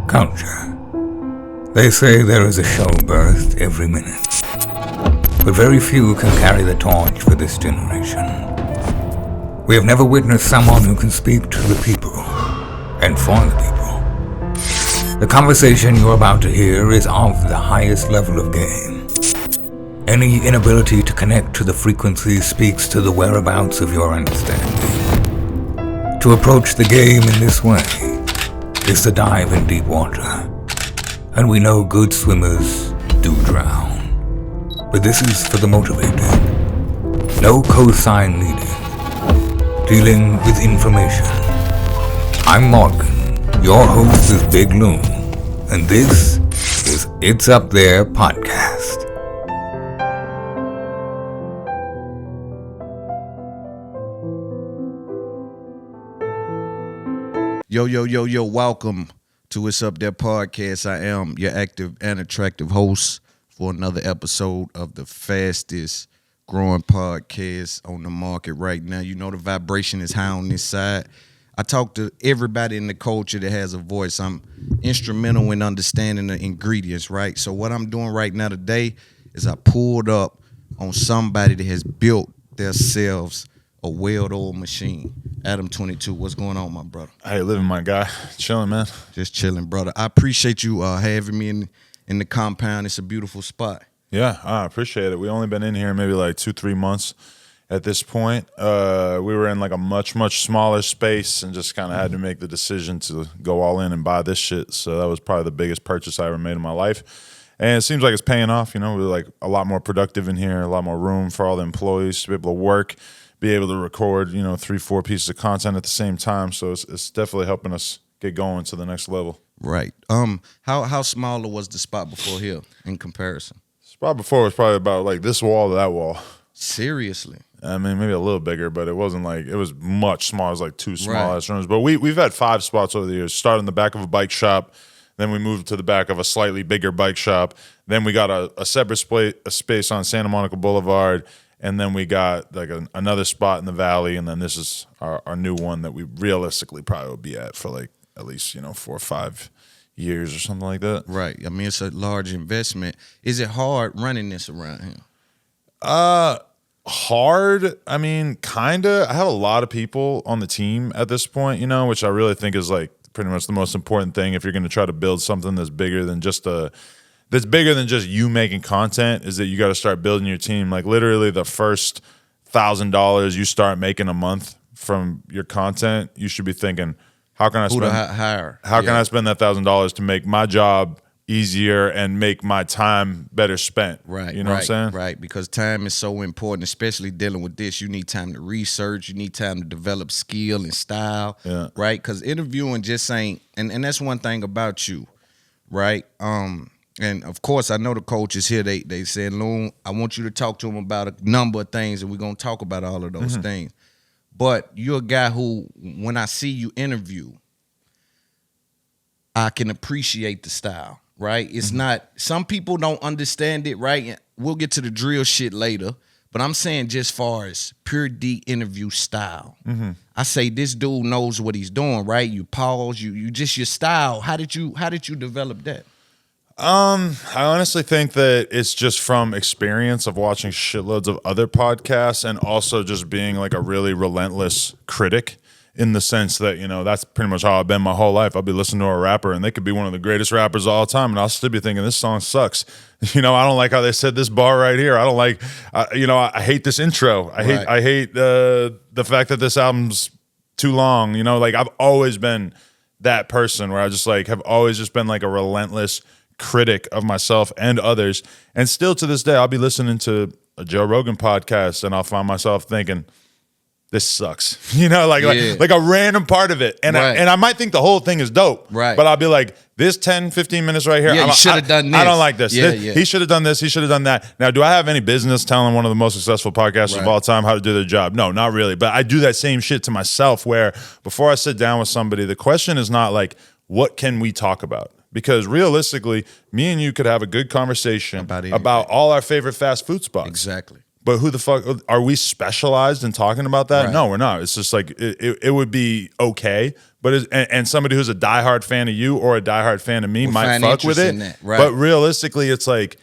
Culture. They say there is a show birthed every minute, but very few can carry the torch for this generation. We have never witnessed someone who can speak to the people and for the people. The conversation you're about to hear is of the highest level of game. Any inability to connect to the frequency speaks to the whereabouts of your understanding. To approach the game in this way is to dive in deep water, and we know good swimmers do drown. But this is for the motivated. No cosign needed. Dealing with information. I'm Morgan, your host is Big Loon, and this is It's Up There Podcast. Yo, welcome to It's Up There Podcast. I am your active and attractive host for another episode of the fastest growing podcast on the market right now. You know the vibration is high on this side. I talk to everybody in the culture that has a voice. I'm instrumental in understanding the ingredients, right? So what I'm doing right now today is I pulled up on somebody that has built themselves a well-oiled machine. Adam 22, what's going on, my brother? Hey, living my guy. Chilling, man. Just chilling, brother. I appreciate you having me in the compound. It's a beautiful spot. Yeah, I appreciate it. We only been in here maybe like 2-3 months at this point. We were in like a much smaller space and just kind of had to make the decision to go all in and buy this shit. So that was probably the biggest purchase I ever made in my life. And it seems like it's paying off. You know, we're like a lot more productive in here, a lot more room for all the employees to be able to work, be able to record, 3-4 pieces of content at the same time. So it's definitely helping us get going to the next level. Right. How smaller was the spot before here in comparison? Spot before was probably about like this wall to that wall. Seriously? I mean, maybe a little bigger, but it wasn't like, it was much smaller. It was like 2 small ass rooms. But we've had 5 spots over the years. Started in the back of a bike shop. Then we moved to the back of a slightly bigger bike shop. Then we got a separate space on Santa Monica Boulevard. And then we got like another spot in the valley, and then this is our new one that we realistically probably will be at for like at least 4 or 5 years or something like that. Right. I mean, it's a large investment. Is it hard running this around here? Hard. I mean, kinda. I have a lot of people on the team at this point, which I really think is like pretty much the most important thing if you're going to try to build something that's bigger than just you making content, is that you got to start building your team. Like literally the first $1,000 you start making a month from your content, you should be thinking, how can I spend I spend that $1,000 to make my job easier and make my time better spent? Right. You know what I'm saying? Right. Because time is so important, especially dealing with this. You need time to research. You need time to develop skill and style. Yeah. Right. Because interviewing just ain't, and that's one thing about you. Right. And of course, I know the coaches here, they said, Loon, I want you to talk to them about a number of things, and we're going to talk about all of those things. But you're a guy who, when I see you interview, I can appreciate the style, right? It's not, some people don't understand it, right? We'll get to the drill shit later, but I'm saying just far as pure D interview style. I say this dude knows what he's doing, right? You pause, you just your style. How did you develop that? I honestly think that it's just from experience of watching shitloads of other podcasts, and also just being like a really relentless critic, in the sense that, that's pretty much how I've been my whole life. I'll be listening to a rapper and they could be one of the greatest rappers of all time, and I'll still be thinking this song sucks. I don't like how they said this bar right here. I don't like, I hate this intro. I hate the fact that this album's too long. Like I've always been that person where I just like have always just been like a relentless critic of myself and others. And still to this day, I'll be listening to a Joe Rogan podcast and I'll find myself thinking, this sucks. Like a random part of it. And I might think the whole thing is dope. Right. But I'll be like, this 10-15 minutes right here, you should have done this. I don't like this. Yeah. He should have done this. He should have done that. Now, do I have any business telling one of the most successful podcasters of all time how to do their job? No, not really. But I do that same shit to myself, where before I sit down with somebody, the question is not like, what can we talk about? Because realistically, me and you could have a good conversation about all our favorite fast food spots. Exactly. But who the fuck are we specialized in talking about that? Right. No, we're not. It's just like it would be okay, but and somebody who's a diehard fan of you or a diehard fan of me might fuck with it. Right. But realistically, it's like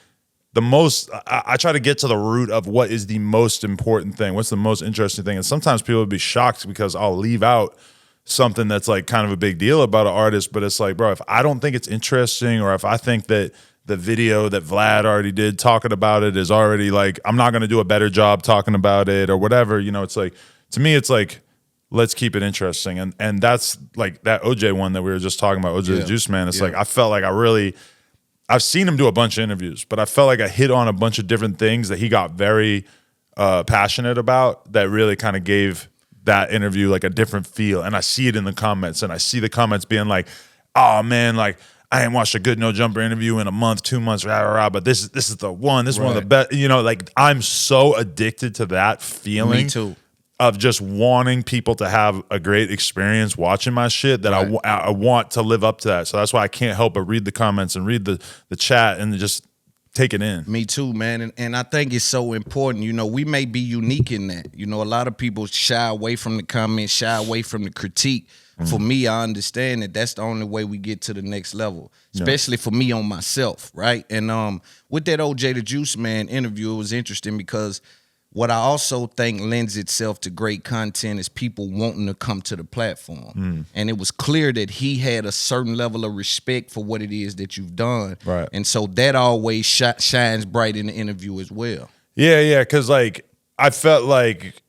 the most. I try to get to the root of what is the most important thing. What's the most interesting thing? And sometimes people would be shocked because I'll leave out something that's like kind of a big deal about an artist. But it's like, bro, if I don't think it's interesting, or if I think that the video that Vlad already did talking about it is already like, I'm not going to do a better job talking about it or whatever. You know, it's like, to me, it's like, let's keep it interesting. And that's like that OJ one that we were just talking about, OJ the Juice Man. It's like, I felt like I've seen him do a bunch of interviews, but I felt like I hit on a bunch of different things that he got very passionate about that really kind of gave that interview like a different feel. And I see it in the comments, and I see the comments being like, oh man, like, I ain't watched a good No Jumper interview in a month, 2 months, but this is the one. This is one of the best. You know, like, I'm so addicted to that feeling. Me too. Of just wanting people to have a great experience watching my shit that I want to live up to that. So that's why I can't help but read the comments and read the chat and just take it in. Me too, man. And I think it's so important. You know, we may be unique in that. You know, a lot of people shy away from the comments, shy away from the critique. For me, I understand that that's the only way we get to the next level, especially for me on myself, right? And with that OJ the Juice Man interview, it was interesting because what I also think lends itself to great content is people wanting to come to the platform. And it was clear that he had a certain level of respect for what it is that you've done. Right. And so that always shines bright in the interview as well. Yeah, because like I felt like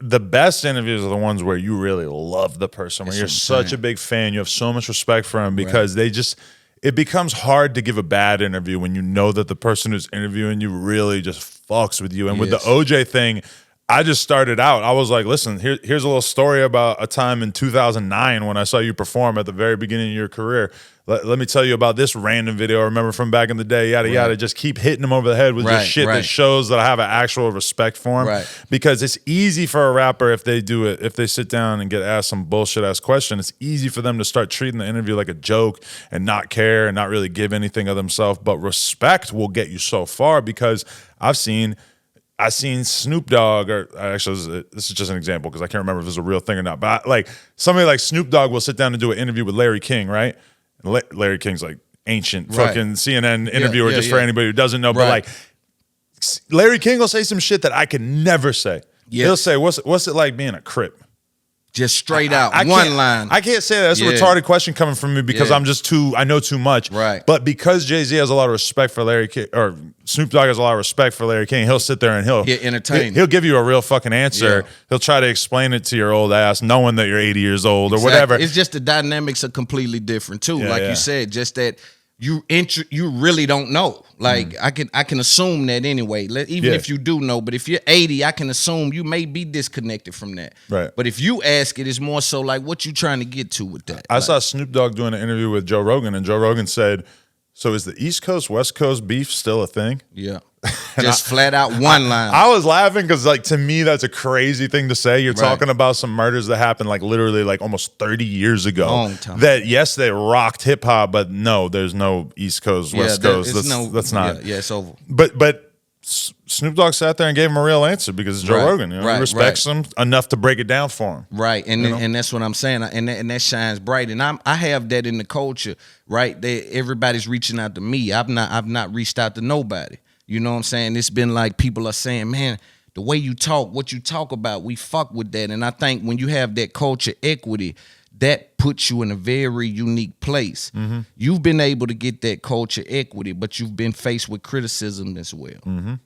the best interviews are the ones where you really love the person, where you're such a big fan, you have so much respect for them, because it becomes hard to give a bad interview when you know that the person who's interviewing you really just fucks with you. And with the OJ thing, I just started out. I was like, listen, here's a little story about a time in 2009 when I saw you perform at the very beginning of your career. Let me tell you about this random video I remember from back in the day, yada, yada. Just keep hitting him over the head with just shit that shows that I have an actual respect for him. Because it's easy for a rapper if they sit down and get asked some bullshit-ass question, it's easy for them to start treating the interview like a joke and not care and not really give anything of themselves. But respect will get you so far, because I've seen Snoop Dogg, or actually, this is just an example because I can't remember if it's a real thing or not, but like somebody like Snoop Dogg will sit down and do an interview with Larry King, right? And Larry King's like ancient fucking CNN interviewer, for anybody who doesn't know, but like Larry King will say some shit that I can never say. He'll say, what's it like being a Crip? Just straight out, one line. I can't say that. That's a retarded question coming from me because I know too much. Right. But because Jay-Z has a lot of respect for Larry King, or Snoop Dogg has a lot of respect for Larry King, he'll sit there and he'll entertain. He'll give you a real fucking answer. He'll try to explain it to your old ass, knowing that you're 80 years old or whatever. It's just the dynamics are completely different too. Like you said, just that you really don't know. Like I can assume that anyway. Even if you do know, but if you're 80, I can assume you may be disconnected from that. Right. But if you ask it, it's more so like what you trying to get to with that. I saw Snoop Dogg doing an interview with Joe Rogan, and Joe Rogan said, "So is the East Coast West Coast beef still a thing?" Yeah. Just flat out one line. I was laughing because, like, to me, that's a crazy thing to say. You're talking about some murders that happened, like, literally, like, almost 30 years ago. Long time. That, yes, they rocked hip hop, but no, there's no East Coast, West Coast. That's not. Yeah, it's over. But Snoop Dogg sat there and gave him a real answer because it's Joe Rogan. You know, he respects him enough to break it down for him. Right, and that's what I'm saying, and that shines bright. And I have that in the culture, right? Everybody's reaching out to me. I've not reached out to nobody. You know what I'm saying? It's been like people are saying, man, the way you talk, what you talk about, we fuck with that. And I think when you have that culture equity, that puts you in a very unique place. You've been able to get that culture equity, but you've been faced with criticism as well.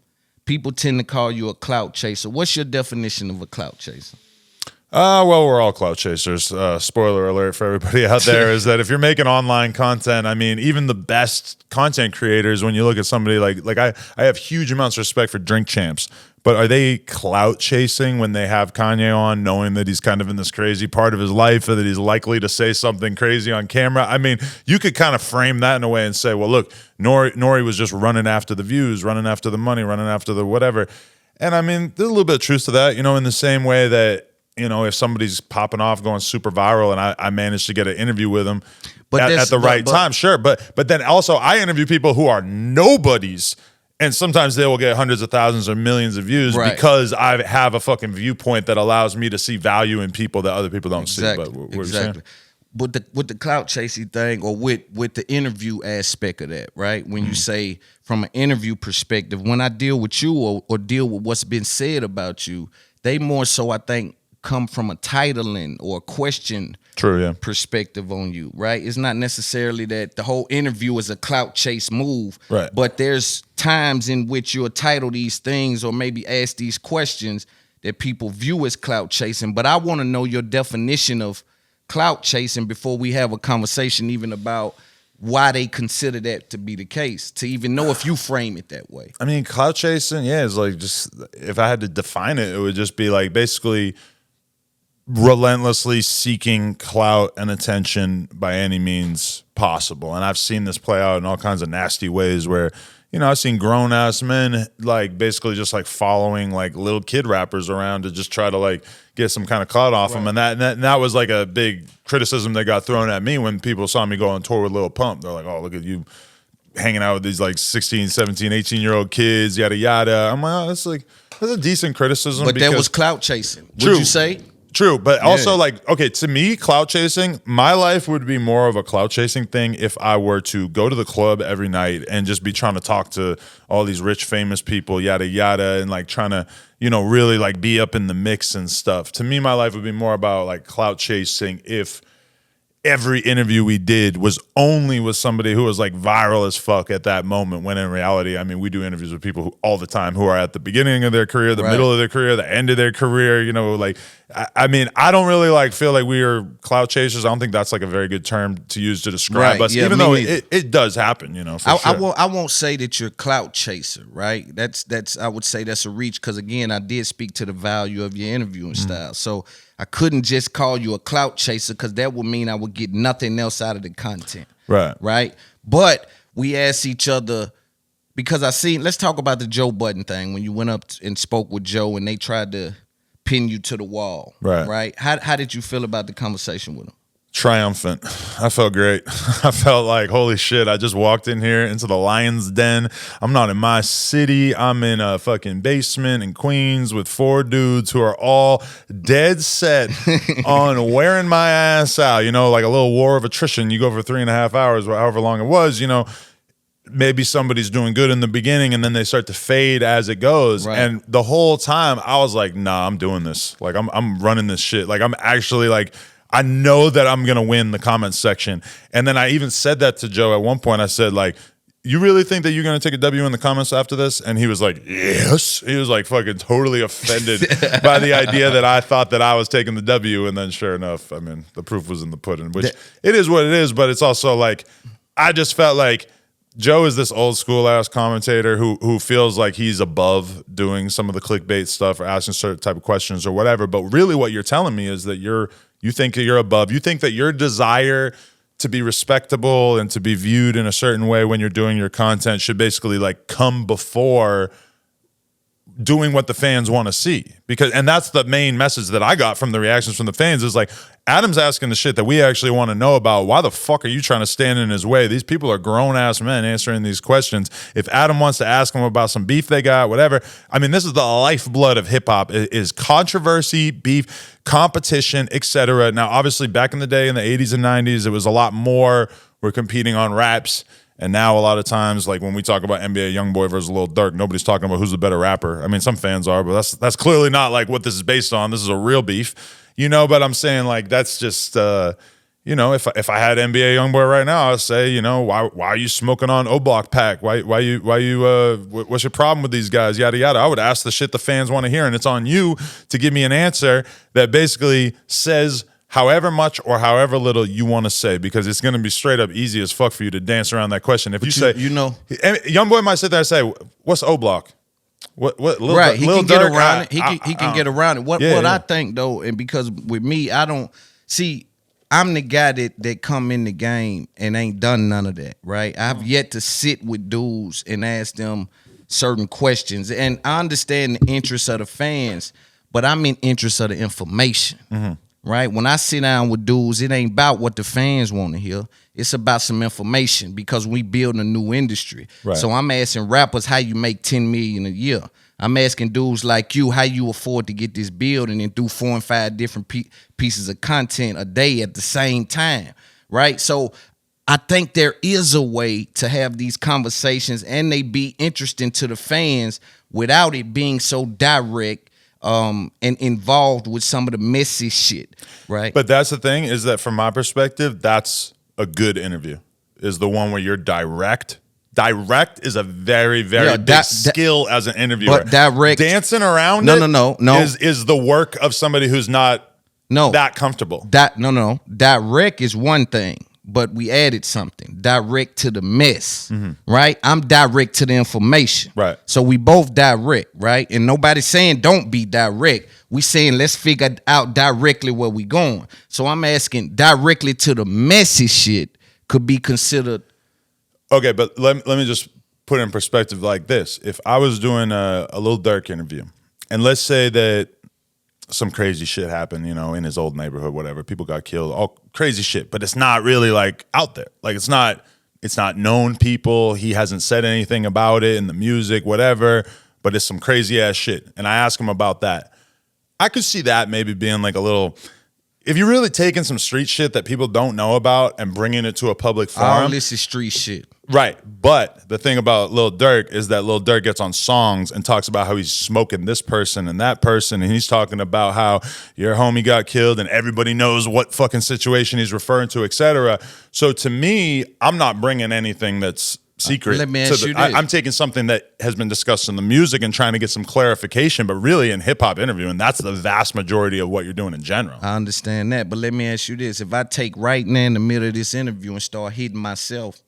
People tend to call you a clout chaser. What's your definition of a clout chaser? Well, we're all clout chasers. Spoiler alert for everybody out there is that if you're making online content, I mean, even the best content creators, when you look at somebody like I have huge amounts of respect for Drink Champs, but are they clout chasing when they have Kanye on, knowing that he's kind of in this crazy part of his life or that he's likely to say something crazy on camera? I mean, you could kind of frame that in a way and say, well, look, Nore was just running after the views, running after the money, running after the whatever. And I mean, there's a little bit of truth to that, you know, in the same way that, you know, if somebody's popping off, going super viral, and I managed to get an interview with them at the right time, sure. But then also I interview people who are nobodies And sometimes they will get hundreds of thousands or millions of views because I have a fucking viewpoint that allows me to see value in people that other people don't see. But what you're saying? With the clout chasing thing, or with the interview aspect of that, right? When you say from an interview perspective, when I deal with you or deal with what's been said about you, they more so, I think, come from a titling or a question perspective on you, right? It's not necessarily that the whole interview is a clout chase move, right? But there's times in which you'll title these things or maybe ask these questions that people view as clout chasing. But I want to know your definition of clout chasing before we have a conversation even about why they consider that to be the case, to even know if you frame it that way. I mean, clout chasing, is like, just, if I had to define it, it would just be like basically relentlessly seeking clout and attention by any means possible. And I've seen this play out in all kinds of nasty ways where, I've seen grown ass men like basically just like following like little kid rappers around to just try to like get some kind of clout off them. And that was like a big criticism that got thrown at me when people saw me go on tour with Lil Pump. They're like, oh, look at you hanging out with these like 16, 17, 18-year-old kids, yada, yada. I'm like, oh, that's a decent criticism. But that was clout chasing, would you say? True, but also like, okay, to me, clout chasing, my life would be more of a clout chasing thing if I were to go to the club every night and just be trying to talk to all these rich, famous people, yada, yada, and like trying to, really like be up in the mix and stuff. To me, my life would be more about like clout chasing if every interview we did was only with somebody who was like viral as fuck at that moment, when in reality, I mean, we do interviews with people who all the time who are at the beginning of their career, the middle of their career, the end of their career, like, I mean, I don't really like feel like we are clout chasers. I don't think that's like a very good term to use to describe us, even though it does happen, for sure. I won't say that you're a clout chaser, right? That's I would say that's a reach, because again, I did speak to the value of your interviewing style. So I couldn't just call you a clout chaser, because that would mean I would get nothing else out of the content. Right. But we asked each other, because let's talk about the Joe Budden thing, when you went up and spoke with Joe and they tried to pin you to the wall. Right. How did you feel about the conversation with him? Triumphant. I felt great. I felt like, holy shit, I just walked in here into the lion's den. I'm not in my city. I'm in a fucking basement in Queens with 4 dudes who are all dead set on wearing my ass out. Like a little war of attrition. You go for 3.5 hours, however long it was, maybe somebody's doing good in the beginning and then they start to fade as it goes. And the whole time I was like, nah, I'm doing this. Like I'm running this shit. Like I'm actually like, I know that I'm going to win the comments section. And then I even said that to Joe at one point. I said, like, you really think that you're going to take a W in the comments after this? And he was like, yes. He was like fucking totally offended by the idea that I thought that I was taking the W. And then sure enough, I mean, the proof was in the pudding, which it is what it is. But it's also like, I just felt like Joe is this old school ass commentator who feels like he's above doing some of the clickbait stuff or asking certain type of questions or whatever. But really what you're telling me is that you think that you're above. You think that your desire to be respectable and to be viewed in a certain way when you're doing your content should basically like come before doing what the fans want to see. And that's the main message that I got from the reactions from the fans is like, Adam's asking the shit that we actually want to know about. Why the fuck are you trying to stand in his way? These people are grown-ass men answering these questions. If Adam wants to ask them about some beef they got, whatever. I mean, this is the lifeblood of hip-hop, is controversy, beef, competition, etc. Now, obviously, back in the day in the 80s and 90s, it was a lot more. We're competing on raps. And now a lot of times, like when we talk about NBA Youngboy versus Lil Durk, nobody's talking about who's the better rapper. I mean, some fans are, but that's clearly not like what this is based on. This is a real beef. But I'm saying like that's just if I had NBA Youngboy right now, I'd say, why are you smoking on O Block Pack? Why you what's your problem with these guys? Yada yada. I would ask the shit the fans want to hear, and it's on you to give me an answer that basically says however much or however little you want to say, because it's going to be straight up easy as fuck for you to dance around that question. If you say, Youngboy might sit there and say, "What's O Block?" What right, he Lil can get Durk, around it. He can get around it. What I think though, and because with me, I don't see. I'm the guy that come in the game and ain't done none of that. Right, I've yet to sit with dudes and ask them certain questions, and I understand the interest of the fans, but I'm in interest of the information. right? When I sit down with dudes, it ain't about what the fans want to hear. It's about some information because we building a new industry. Right. So I'm asking rappers how you make 10 million a year. I'm asking dudes like you how you afford to get this building and do 4 and 5 different pieces of content a day at the same time, right? So I think there is a way to have these conversations and they be interesting to the fans without it being so direct and involved with some of the messy shit, right? But that's the thing, is that from my perspective, that's a good interview, is the one where you're direct. Direct is a very, very big skill as an interviewer. But direct, dancing around no, is the work of somebody who's not that comfortable. Direct is one thing, but we added something. Direct to the mess, right? I'm direct to the information. Right. So we both direct, right? And nobody's saying don't be direct. We saying let's figure out directly where we going. So I'm asking directly to the messy shit could be considered. Okay, but let me just put it in perspective like this. If I was doing a Lil Durk interview, and let's say that some crazy shit happened, in his old neighborhood, whatever, people got killed, all crazy shit, but it's not really like out there. Like it's not known people. He hasn't said anything about it in the music, whatever, but it's some crazy ass shit. And I ask him about that. I could see that maybe being like a little, if you're really taking some street shit that people don't know about and bringing it to a public forum. All this is street shit. Right. But the thing about Lil Durk is that Lil Durk gets on songs and talks about how he's smoking this person and that person. And he's talking about how your homie got killed and everybody knows what fucking situation he's referring to, etc. So to me, I'm not bringing anything that's secret. Let me ask you this. I'm taking something that has been discussed in the music and trying to get some clarification, but really in hip-hop interview, and that's the vast majority of what you're doing in general. I understand that, but let me ask you this. If I take right now in the middle of this interview and start hitting myself,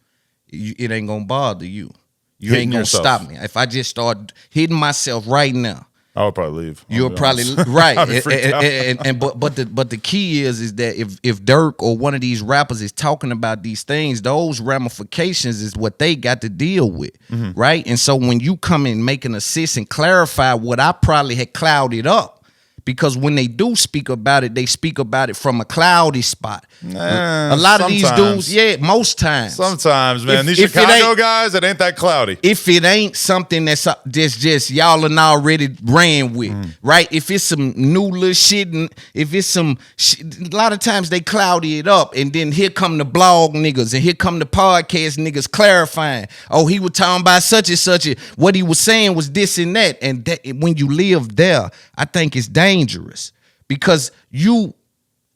it ain't gonna bother you. You ain't gonna stop me. If I just start hitting myself right now, I would probably leave. You'll probably right. But the key is that if Durk or one of these rappers is talking about these things, those ramifications is what they got to deal with, right? And so when you come in, make an assist and clarify what I probably had clouded up. Because when they do speak about it, they speak about it from a cloudy spot. A lot of these dudes, most times. Sometimes, man. These Chicago guys, it ain't that cloudy. If it ain't something that's just y'all and already ran with, right? If it's some new little shit, and if it's some shit, a lot of times they cloudy it up, and then here come the blog niggas, and here come the podcast niggas clarifying. Oh, he was talking about such and such. What he was saying was this and that. And that, when you live there, I think it's dangerous because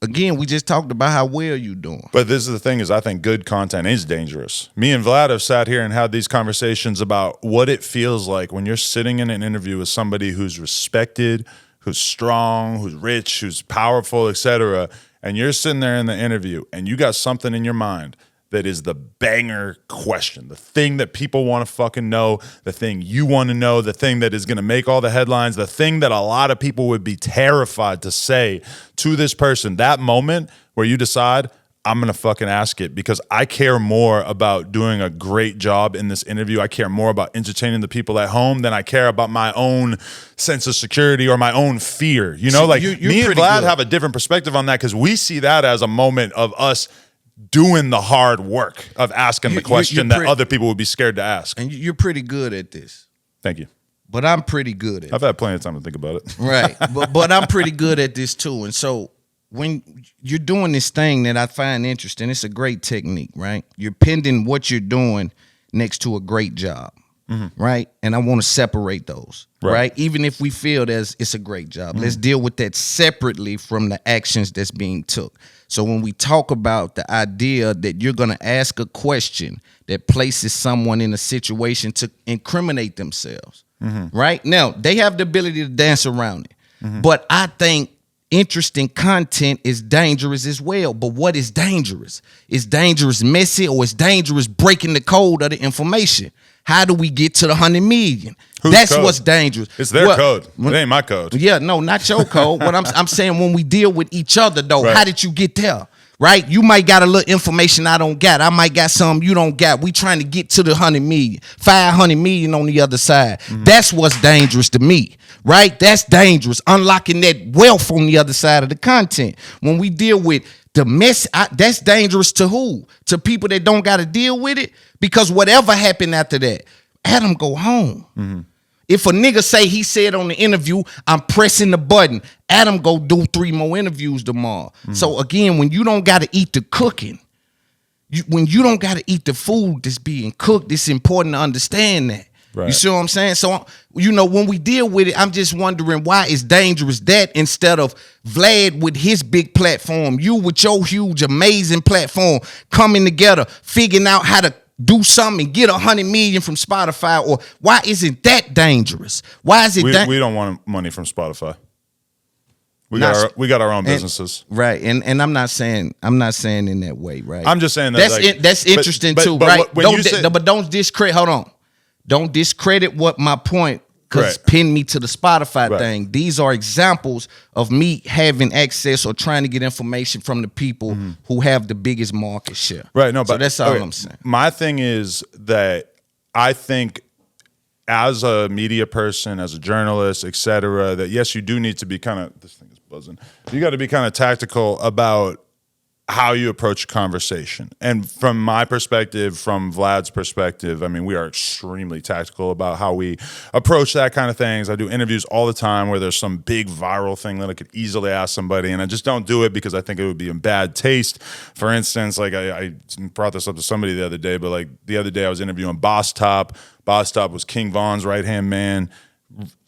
again, we just talked about how well you doing. But this is the thing is I think good content is dangerous. Me and Vlad have sat here and had these conversations about what it feels like when you're sitting in an interview with somebody who's respected, who's strong, who's rich, who's powerful, etc. And you're sitting there in the interview and you got something in your mind that is the banger question, the thing that people want to fucking know, the thing you want to know, the thing that is going to make all the headlines, the thing that a lot of people would be terrified to say to this person. That moment where you decide, I'm going to fucking ask it because I care more about doing a great job in this interview. I care more about entertaining the people at home than I care about my own sense of security or my own fear. You know, like me and Vlad have a different perspective on that because we see that as a moment of us doing the hard work of asking the question that other people would be scared to ask. And you're pretty good at this. Thank you. But I'm pretty good at it. I've had plenty of time to think about it. Right. But I'm pretty good at this too. And so when you're doing this thing that I find interesting, it's a great technique, right? You're pending what you're doing next to a great job, right? And I want to separate those, right? Even if we feel it's a great job, let's deal with that separately from the actions that's being took. So when we talk about the idea that you're going to ask a question that places someone in a situation to incriminate themselves, right? Now, they have the ability to dance around it. But I think interesting content is dangerous as well. But what is dangerous? Is dangerous messy or is dangerous breaking the code of the information? How do we get to the 100 million? That's code? What's dangerous. It's their code. It ain't my code. Yeah, no, not your code. What I'm saying when we deal with each other, though, how did you get there? right? You might got a little information I don't got. I might got something you don't got. We trying to get to the 100 million, 500 million on the other side. That's what's dangerous to me, right? That's dangerous. Unlocking that wealth on the other side of the content. When we deal with the mess, that's dangerous to who? To people that don't got to deal with it? Because whatever happened after that, Adam go home. If a nigga say he said on the interview, I'm pressing the button, Adam go do 3 more interviews tomorrow. So again, when you don't got to eat the cooking, when you don't got to eat the food that's being cooked, it's important to understand that. Right. You see what I'm saying? So, when we deal with it, I'm just wondering why it's dangerous that instead of Vlad with his big platform, you with your huge, amazing platform coming together, figuring out how to do something and get 100 million from Spotify, or why isn't that dangerous? Why is it we don't want money from Spotify. We got our own businesses. Right. And I'm not saying in that way, right? I'm just saying that that's interesting too, right? But don't discredit, hold on. Don't discredit what my point, because pin me to the Spotify thing. These are examples of me having access or trying to get information from the people who have the biggest market share. Right. No, so but that's all I'm saying. My thing is that I think as a media person, as a journalist, et cetera, that yes, you do need to be this thing is buzzing. You got to be kind of tactical about how you approach a conversation. And from my perspective, from Vlad's perspective, I mean, we are extremely tactical about how we approach that kind of things. I do interviews all the time where there's some big viral thing that I could easily ask somebody, and I just don't do it because I think it would be in bad taste. For instance, like I brought this up to somebody the other day, but like the other day I was interviewing Boss Top. Boss Top was King Von's right-hand man.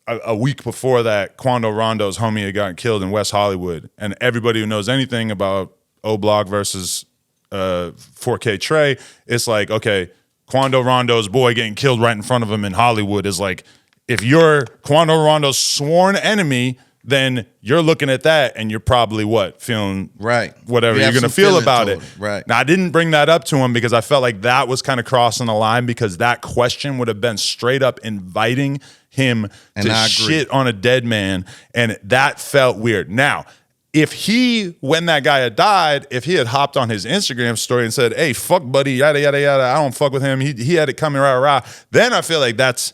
A week before that, Quando Rondo's homie had gotten killed in West Hollywood. And everybody who knows anything about O-Block versus 4K Trey, it's like, okay, Quando Rondo's boy getting killed right in front of him in Hollywood is like, if you're Quando Rondo's sworn enemy, then you're looking at that and you're probably feeling whatever you're going to feel about it. Right. Now, I didn't bring that up to him because I felt like that was kind of crossing the line, because that question would have been straight up inviting him to shit on a dead man, and that felt weird. Now, if when that guy had died, if he had hopped on his Instagram story and said, hey, fuck buddy, yada, yada, yada, I don't fuck with him, he had it coming, rah, then I feel like that's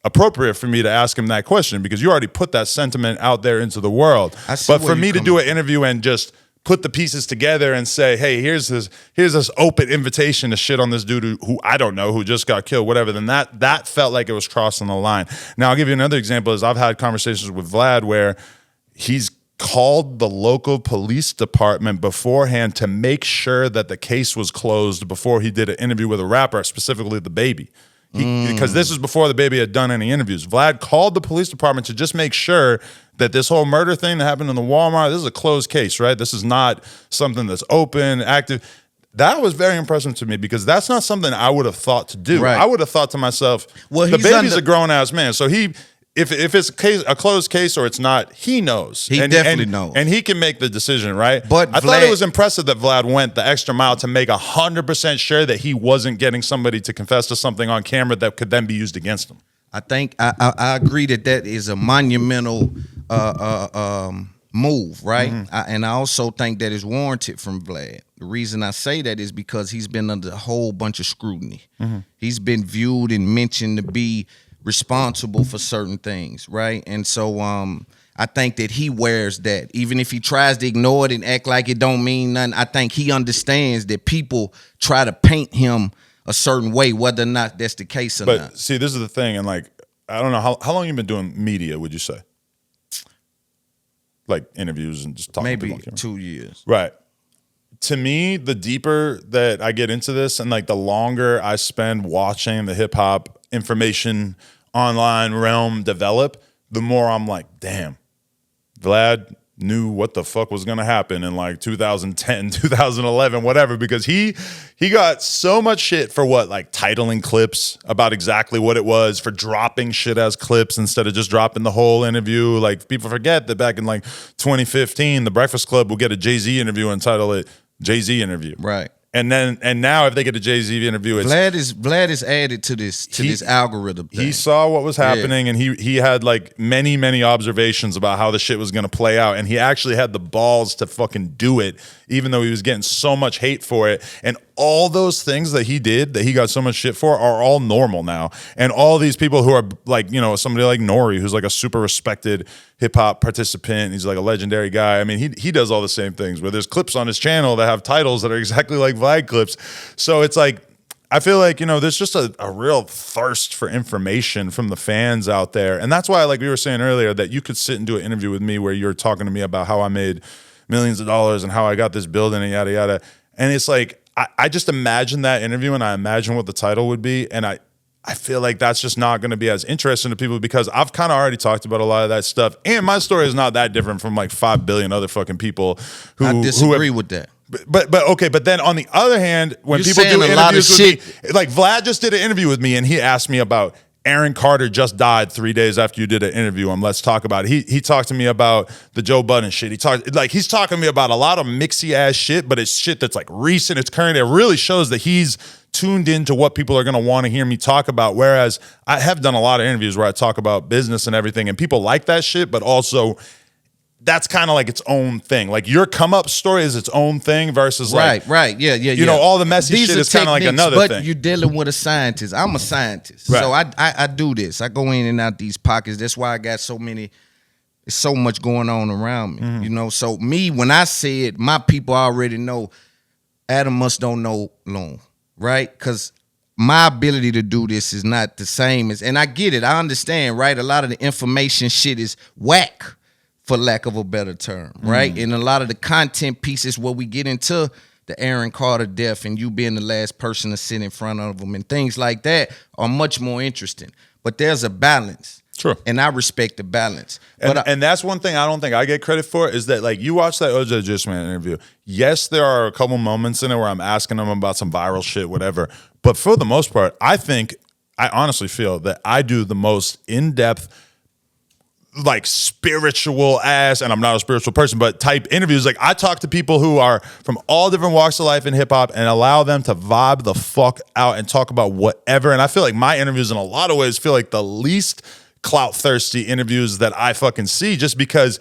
appropriate for me to ask him that question, because you already put that sentiment out there into the world. But for me to do an interview and just put the pieces together and say, hey, here's this open invitation to shit on this dude who I don't know, who just got killed, whatever, then that felt like it was crossing the line. Now, I'll give you another example. Is I've had conversations with Vlad where he's called the local police department beforehand to make sure that the case was closed before he did an interview with a rapper, specifically the baby. Because this was before the baby had done any interviews. Vlad called the police department to just make sure that this whole murder thing that happened in the Walmart, this is a closed case, right? This is not something that's open, active. That was very impressive to me, because that's not something I would have thought to do. Right. I would have thought to myself, the baby's a grown-ass man, so if it's a closed case or it's not, he knows. He definitely knows. And he can make the decision, right? But I thought it was impressive that Vlad went the extra mile to make 100% sure that he wasn't getting somebody to confess to something on camera that could then be used against him. I think I agree that is a monumental move, right? And I also think that is warranted from Vlad. The reason I say that is because he's been under a whole bunch of scrutiny. He's been viewed and mentioned to be responsible for certain things, right? And so I think that he wears that. Even if he tries to ignore it and act like it don't mean nothing, I think he understands that people try to paint him a certain way, whether or not that's the case or not. But see, this is the thing, and like, I don't know, how long you been doing media, would you say? Like interviews and just talking maybe to people. 2 years. Right. To me, the deeper that I get into this and like the longer I spend watching the hip hop information online realm develop, the more I'm like, damn, Vlad knew what the fuck was gonna happen in like 2010, 2011, whatever, because he got so much shit for like titling clips about exactly what it was, for dropping shit as clips instead of just dropping the whole interview. Like, people forget that back in like 2015, the Breakfast Club will get a Jay-Z interview and title it Jay-Z interview. Right. And now if they get a Jay-Z interview, it's Vlad is added to this algorithm thing. He saw what was happening, and he had like many observations about how the shit was going to play out, and he actually had the balls to fucking do it, even though he was getting so much hate for it. And all those things that he did that he got so much shit for are all normal now. And all these people who are like, you know, somebody like Nore, who's like a super respected hip hop participant, he's like a legendary guy. I mean, he does all the same things, where there's clips on his channel that have titles that are exactly like Vlad clips. So it's like, I feel like, you know, there's just a real thirst for information from the fans out there. And that's why, like we were saying earlier, that you could sit and do an interview with me where you're talking to me about how I made millions of dollars and how I got this building and yada, yada. And it's like, I just imagine that interview, and I imagine what the title would be. And I feel like that's just not going to be as interesting to people, because I've kind of already talked about a lot of that stuff. And my story is not that different from like 5 billion other fucking people who I disagree with that. But okay, but then on the other hand, when You're people do saying a lot of interviews with me, like Vlad just did an interview with me, and he asked me about Aaron Carter just died 3 days after you did an interview on Let's Talk About It. He talked to me about the Joe Budden shit. He's talking to me about a lot of mixy ass shit, but it's shit that's like recent, it's current. It really shows that he's tuned into what people are going to want to hear me talk about. Whereas I have done a lot of interviews where I talk about business and everything, and people like that shit, but also that's kind of like its own thing. Like your come up story is its own thing versus like, yeah. You know, all the messy shit is kind of like another but thing. You're dealing with a scientist. I'm a scientist. Right. So I do this. I go in and out these pockets. That's why I got so much going on around me. Mm-hmm. You know, so me, when I say it, my people already know Adam must don't know Loon, right? Because my ability to do this is not the same as, and I get it. I understand, right? A lot of the information shit is whack, for lack of a better term, right? And a lot of the content pieces where we get into the Aaron Carter death and you being the last person to sit in front of them and things like that are much more interesting. But there's a balance. Sure. And I respect the balance. And that's one thing I don't think I get credit for, is that like you watch that OJ Justman interview. Yes, there are a couple moments in it where I'm asking him about some viral shit, whatever. But for the most part, I honestly feel that I do the most in-depth, like spiritual ass, and I'm not a spiritual person, but type interviews. Like I talk to people who are from all different walks of life in hip hop and allow them to vibe the fuck out and talk about whatever. And I feel like my interviews in a lot of ways feel like the least clout thirsty interviews that I fucking see, just because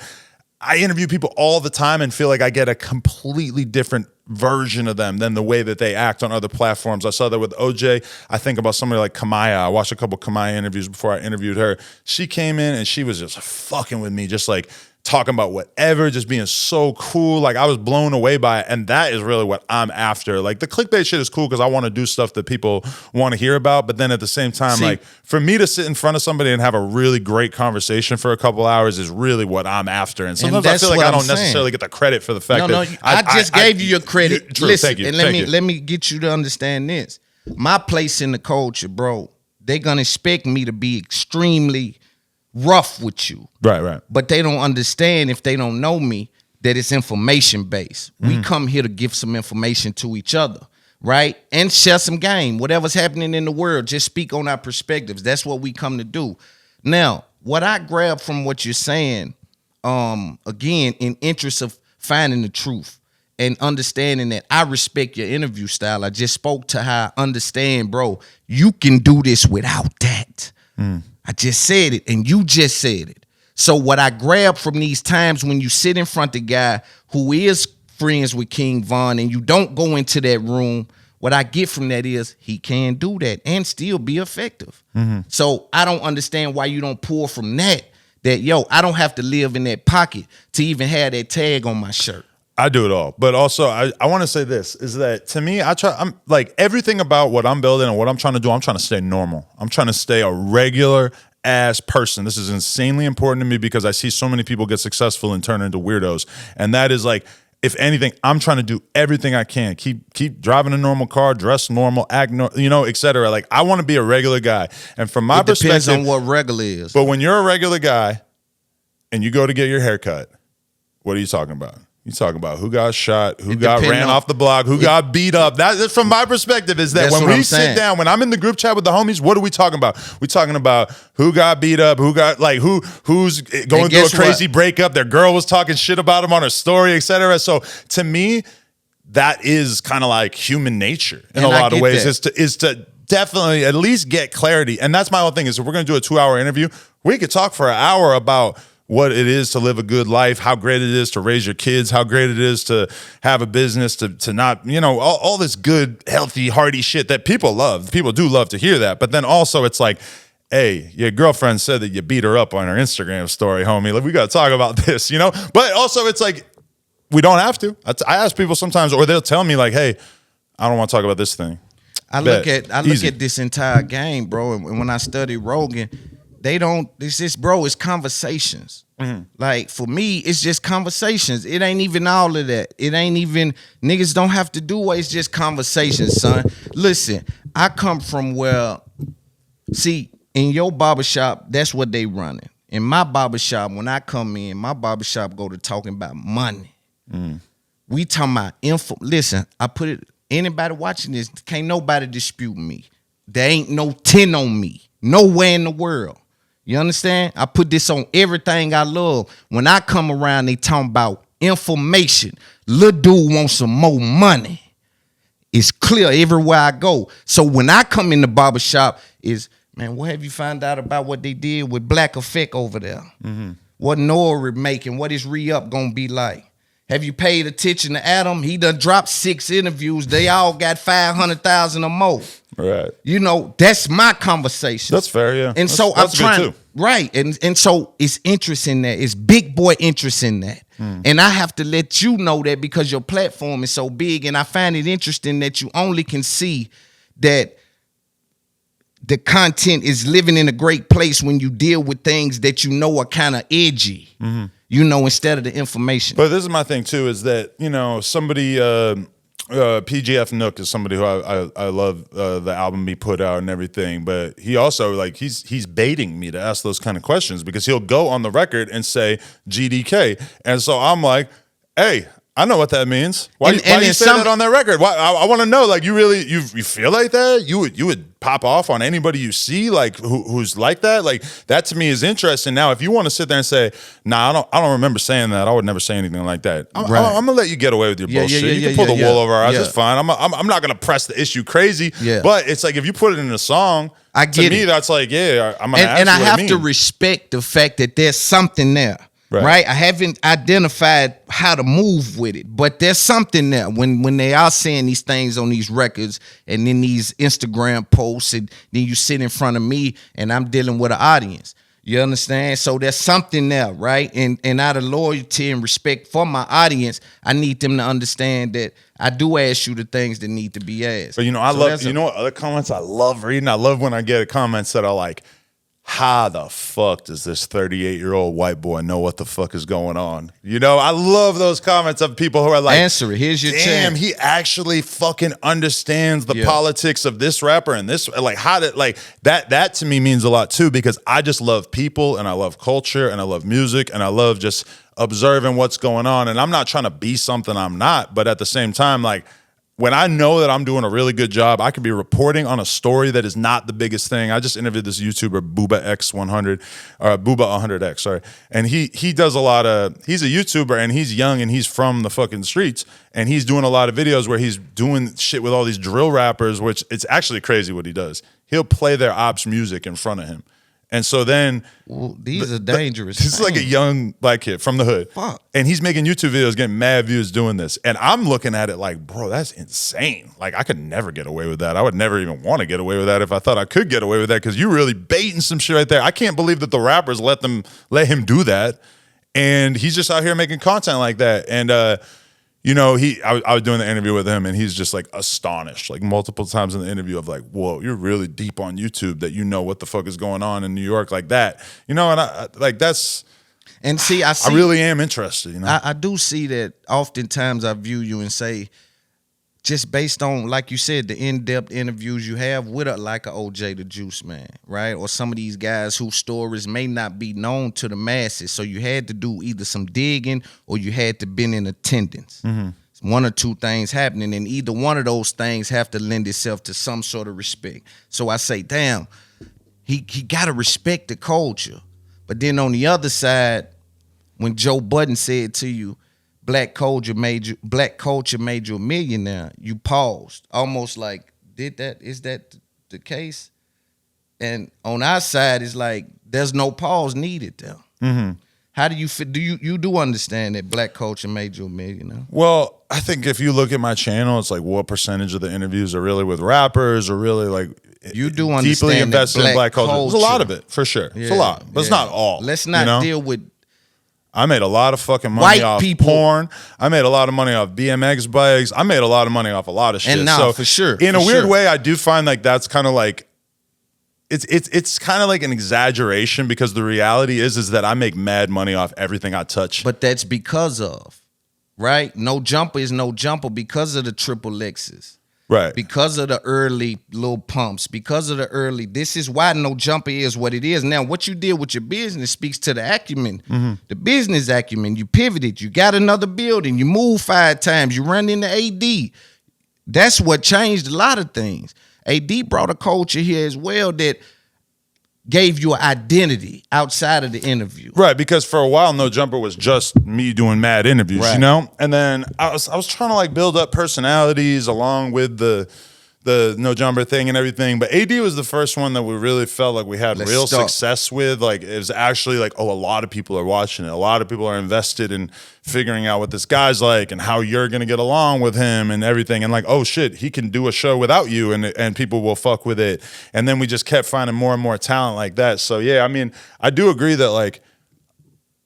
I interview people all the time and feel like I get a completely different version of them than the way that they act on other platforms. I saw that with OJ. I think about somebody like Kamaya. I watched a couple Kamaya interviews before I interviewed her. She came in and she was just fucking with me, just like talking about whatever, just being so cool. Like I was blown away by it. And that is really what I'm after. Like the clickbait shit is cool because I want to do stuff that people want to hear about. But then at the same time, like for me to sit in front of somebody and have a really great conversation for a couple hours is really what I'm after. And sometimes I feel like I don't necessarily get the credit for the fact that I just gave you your credit. True, listen, thank you, and let me get you to understand this. My place in the culture, bro, they're gonna expect me to be extremely rough with you. Right. But they don't understand, if they don't know me, that it's information based. We come here to give some information to each other, right? And share some game. Whatever's happening in the world, just speak on our perspectives. That's what we come to do. Now, what I grab from what you're saying, again, in interest of finding the truth and understanding that I respect your interview style. I just spoke to how I understand, bro, you can do this without that. I just said it, and you just said it. So what I grab from these times when you sit in front of a guy who is friends with King Von and you don't go into that room, what I get from that is he can do that and still be effective. So I don't understand why you don't pull from that, yo, I don't have to live in that pocket to even have that tag on my shirt. I do it all. But also, I want to say this, is that to me, I'm like everything about what I'm building and what I'm trying to do, I'm trying to stay normal. I'm trying to stay a regular ass person. This is insanely important to me because I see so many people get successful and turn into weirdos. And that is like, if anything, I'm trying to do everything I can. Keep driving a normal car, dress normal, act et cetera. Like I want to be a regular guy. And from my perspective, depends on what regular is. But when you're a regular guy and you go to get your hair cut, what are you talking about? You talking about who got shot, who got ran off the block, who got beat up. That's from my perspective, is that when we sit down, when I'm in the group chat with the homies, what are we talking about? We talking about who got beat up, who got who's going through a crazy breakup, their girl was talking shit about him on her story, etc. So to me, that is kind of like human nature in And a I lot of get ways that. is to definitely at least get clarity. And that's my whole thing is if we're going to do a 2-hour interview, we could talk for an hour about what it is to live a good life, how great it is to raise your kids, how great it is to have a business, to not, you know, all this good, healthy, hearty shit that people love. People do love to hear that. But then also it's like, hey, your girlfriend said that you beat her up on her Instagram story, homie. Like, we got to talk about this, you know? But also it's like, we don't have to. I ask people sometimes, or they'll tell me like, hey, I don't want to talk about this thing. I look at this entire game, bro, and when I study Rogan, it's conversations. Mm-hmm. Like for me, it's just conversations. It ain't even all of that. It ain't even niggas don't have to do it. It's just conversations, son. Listen, I come from where, see, in your barbershop, that's what they running. In my barbershop, when I come in, my barbershop go to talking about money. We talking about info. Listen, I put it. Anybody watching this, can't nobody dispute me. There ain't no 10 on me. Nowhere in the world. You understand? I put this on everything I love. When I come around, they talking about information. Little dude wants some more money. It's clear everywhere I go. So when I come in the barbershop, is, man, what have you found out about what they did with Black Effect over there? What Nore making? What is re-up gonna be like? Have you paid attention to Adam? He done dropped 6 interviews. They all got 500,000 or more. Right. You know, that's my conversation. That's fair, yeah. And so that's I'm trying, good too. right. And so it's interest in that. It's big boy interest in that. And I have to let you know that because your platform is so big. And I find it interesting that you only can see that the content is living in a great place when you deal with things that you know are kind of edgy. You know, instead of the information. But this is my thing too, is that, you know, somebody, PGF Nook is somebody who I love the album he put out and everything, but he also like he's baiting me to ask those kind of questions because he'll go on the record and say GDK, and so I'm like, hey, I know what that means. Why you say that on that record? Why, I want to know, like, you really you feel like that? You would pop off on anybody you see, like who's like that? Like, that to me is interesting. Now, if you want to sit there and say, nah, I don't remember saying that. I would never say anything like that. I'm gonna let you get away with your bullshit. You can pull the wool over our eyes. It's fine. I'm not gonna press the issue crazy. Yeah. But it's like if you put it in a song, I get to me it. that's like, yeah, I'm gonna ask and you I what have it to means. respect the fact that there's something there. Right. I haven't identified how to move with it, but there's something there when they are saying these things on these records and then these Instagram posts, and then you sit in front of me and I'm dealing with an audience. You understand? So there's something there, right? And out of loyalty and respect for my audience, I need them to understand that I do ask you the things that need to be asked. But you know, you know what other comments I love reading? I love when I get comments that are like, how the fuck does this 38-year-old white boy know what the fuck is going on? You know, I love those comments of people who are like, answer it. Here's your damn, chance. he actually fucking understands the politics of this rapper and this, like, how did, like, that to me means a lot too, because I just love people and I love culture and I love music and I love just observing what's going on. And I'm not trying to be something I'm not, but at the same time, like, when I know that I'm doing a really good job, I could be reporting on a story that is not the biggest thing. I just interviewed this YouTuber, Booba X100, or Booba 100X, sorry. And he does a lot of, he's a YouTuber and he's young and he's from the fucking streets. And he's doing a lot of videos where he's doing shit with all these drill rappers, which it's actually crazy what he does. He'll play their ops music in front of him. And so then these are dangerous. This is like a young black kid from the hood. Fuck. And he's making YouTube videos, getting mad views doing this. And I'm looking at it like, bro, that's insane. Like, I could never get away with that. I would never even want to get away with that if I thought I could get away with that, because you're really baiting some shit right there. I can't believe that the rappers let him do that. And he's just out here making content like that. And you know, I was doing the interview with him and he's just like astonished, like multiple times in the interview of like, whoa, you're really deep on YouTube that you know what the fuck is going on in New York like that. You know, and I like that's, and see, I really am interested, you know. I do see that oftentimes I view you and say, just based on, like you said, the in-depth interviews you have with like a OJ the Juice Man, right? Or some of these guys whose stories may not be known to the masses. So you had to do either some digging or you had to been in attendance. One or two things happening, and either one of those things have to lend itself to some sort of respect. So I say, damn, he got to respect the culture. But then on the other side, when Joe Budden said to you, black culture made you a millionaire, you paused. Almost like, is that the case? And on our side, it's like there's no pause needed there. Mm-hmm. How do you fit? Do you do understand that black culture made you a millionaire? Well, I think if you look at my channel, it's like what percentage of the interviews are really with rappers or really like you do understand deeply invested in black culture. There's a lot of it for sure. Yeah, it's a lot, but it's not all. Let's not deal with. I made a lot of fucking money white off people. porn. I made a lot of money off BMX bikes. I made a lot of money off a lot of shit. And now, so for sure, in a for weird sure. way, I do find like that's kind of like it's kind of like an exaggeration because the reality is that I make mad money off everything I touch. But that's because of, right? No Jumper is No Jumper because of the triple X's. Right. Because of the early little pumps, because of the early, this is why No Jumper is what it is. Now, what you did with your business speaks to the acumen, the business acumen. You pivoted, you got another building, you moved 5 times, you run into AD. That's what changed a lot of things. AD brought a culture here as well that gave you an identity outside of the interview. Right, because for a while, No Jumper was just me doing mad interviews, Right. you know? And then I was trying to like build up personalities along with the No Jumper thing and everything. But AD was the first one that we really felt like we had Let's real start. success with. Like it was actually like, oh, a lot of people are watching it. A lot of people are invested in figuring out what this guy's like and how you're gonna get along with him and everything. And like, oh shit, he can do a show without you and people will fuck with it. And then we just kept finding more and more talent like that. So yeah, I mean, I do agree that like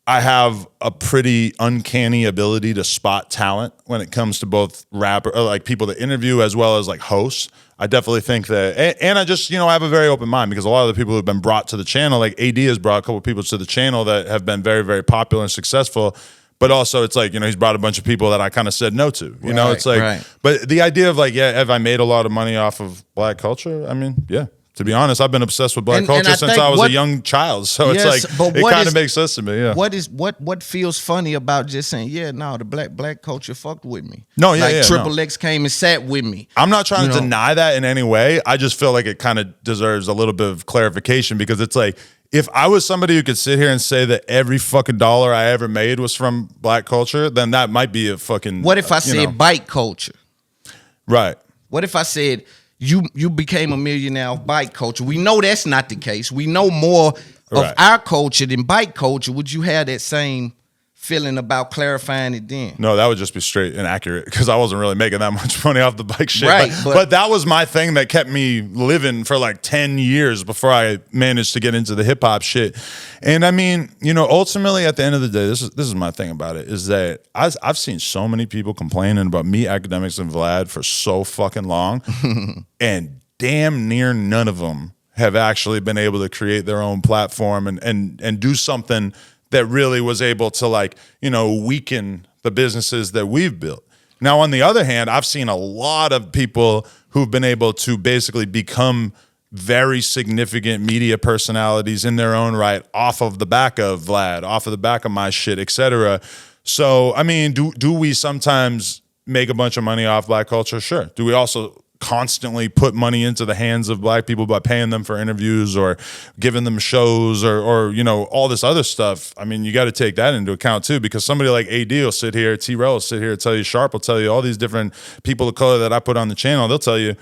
I have a pretty uncanny ability to spot talent when it comes to both rapper, or like people that interview as well as like hosts. I definitely think that, and I just, I have a very open mind because a lot of the people who've been brought to the channel, like AD has brought a couple of people to the channel that have been very, very popular and successful. But also it's like, he's brought a bunch of people that I kind of said no to, it's like, right. But the idea of like, yeah, have I made a lot of money off of black culture? I mean, yeah. To be honest, I've been obsessed with black And culture I since think I was a young child. So it's Yes, like, but it what kind of is- makes sense to me, yeah. What feels funny about just saying, yeah, no, the black culture fucked with me. No, yeah, like yeah, Triple no. X came and sat with me. I'm not trying to know? deny that in any way. I just feel like it kind of deserves a little bit of clarification because it's like, if I was somebody who could sit here and say that every fucking dollar I ever made was from black culture, then that might be a fucking... What if I said bike culture? Right. What if I said you became a millionaire off bike culture? We know that's not the case. We know more Right. of our culture than bike culture. Would you have that same feeling about clarifying it then? No, that would just be straight inaccurate because I wasn't really making that much money off the bike shit. Right, but that was my thing that kept me living for like 10 years before I managed to get into the hip hop shit. And I mean, ultimately at the end of the day, this is my thing about it, is that I've seen so many people complaining about me, Akademiks, and Vlad for so fucking long. And damn near none of them have actually been able to create their own platform and do something that really was able to like, weaken the businesses that we've built. Now, on the other hand, I've seen a lot of people who've been able to basically become very significant media personalities in their own right off of the back of Vlad, off of the back of my shit, etc. So, I mean, do we sometimes make a bunch of money off black culture? Sure. Do we also constantly put money into the hands of black people by paying them for interviews or giving them shows or all this other stuff? I mean, you got to take that into account too, because somebody like AD will sit here, T-Rel will sit here and tell you, Sharp will tell you, all these different people of color that I put on the channel, they'll tell you,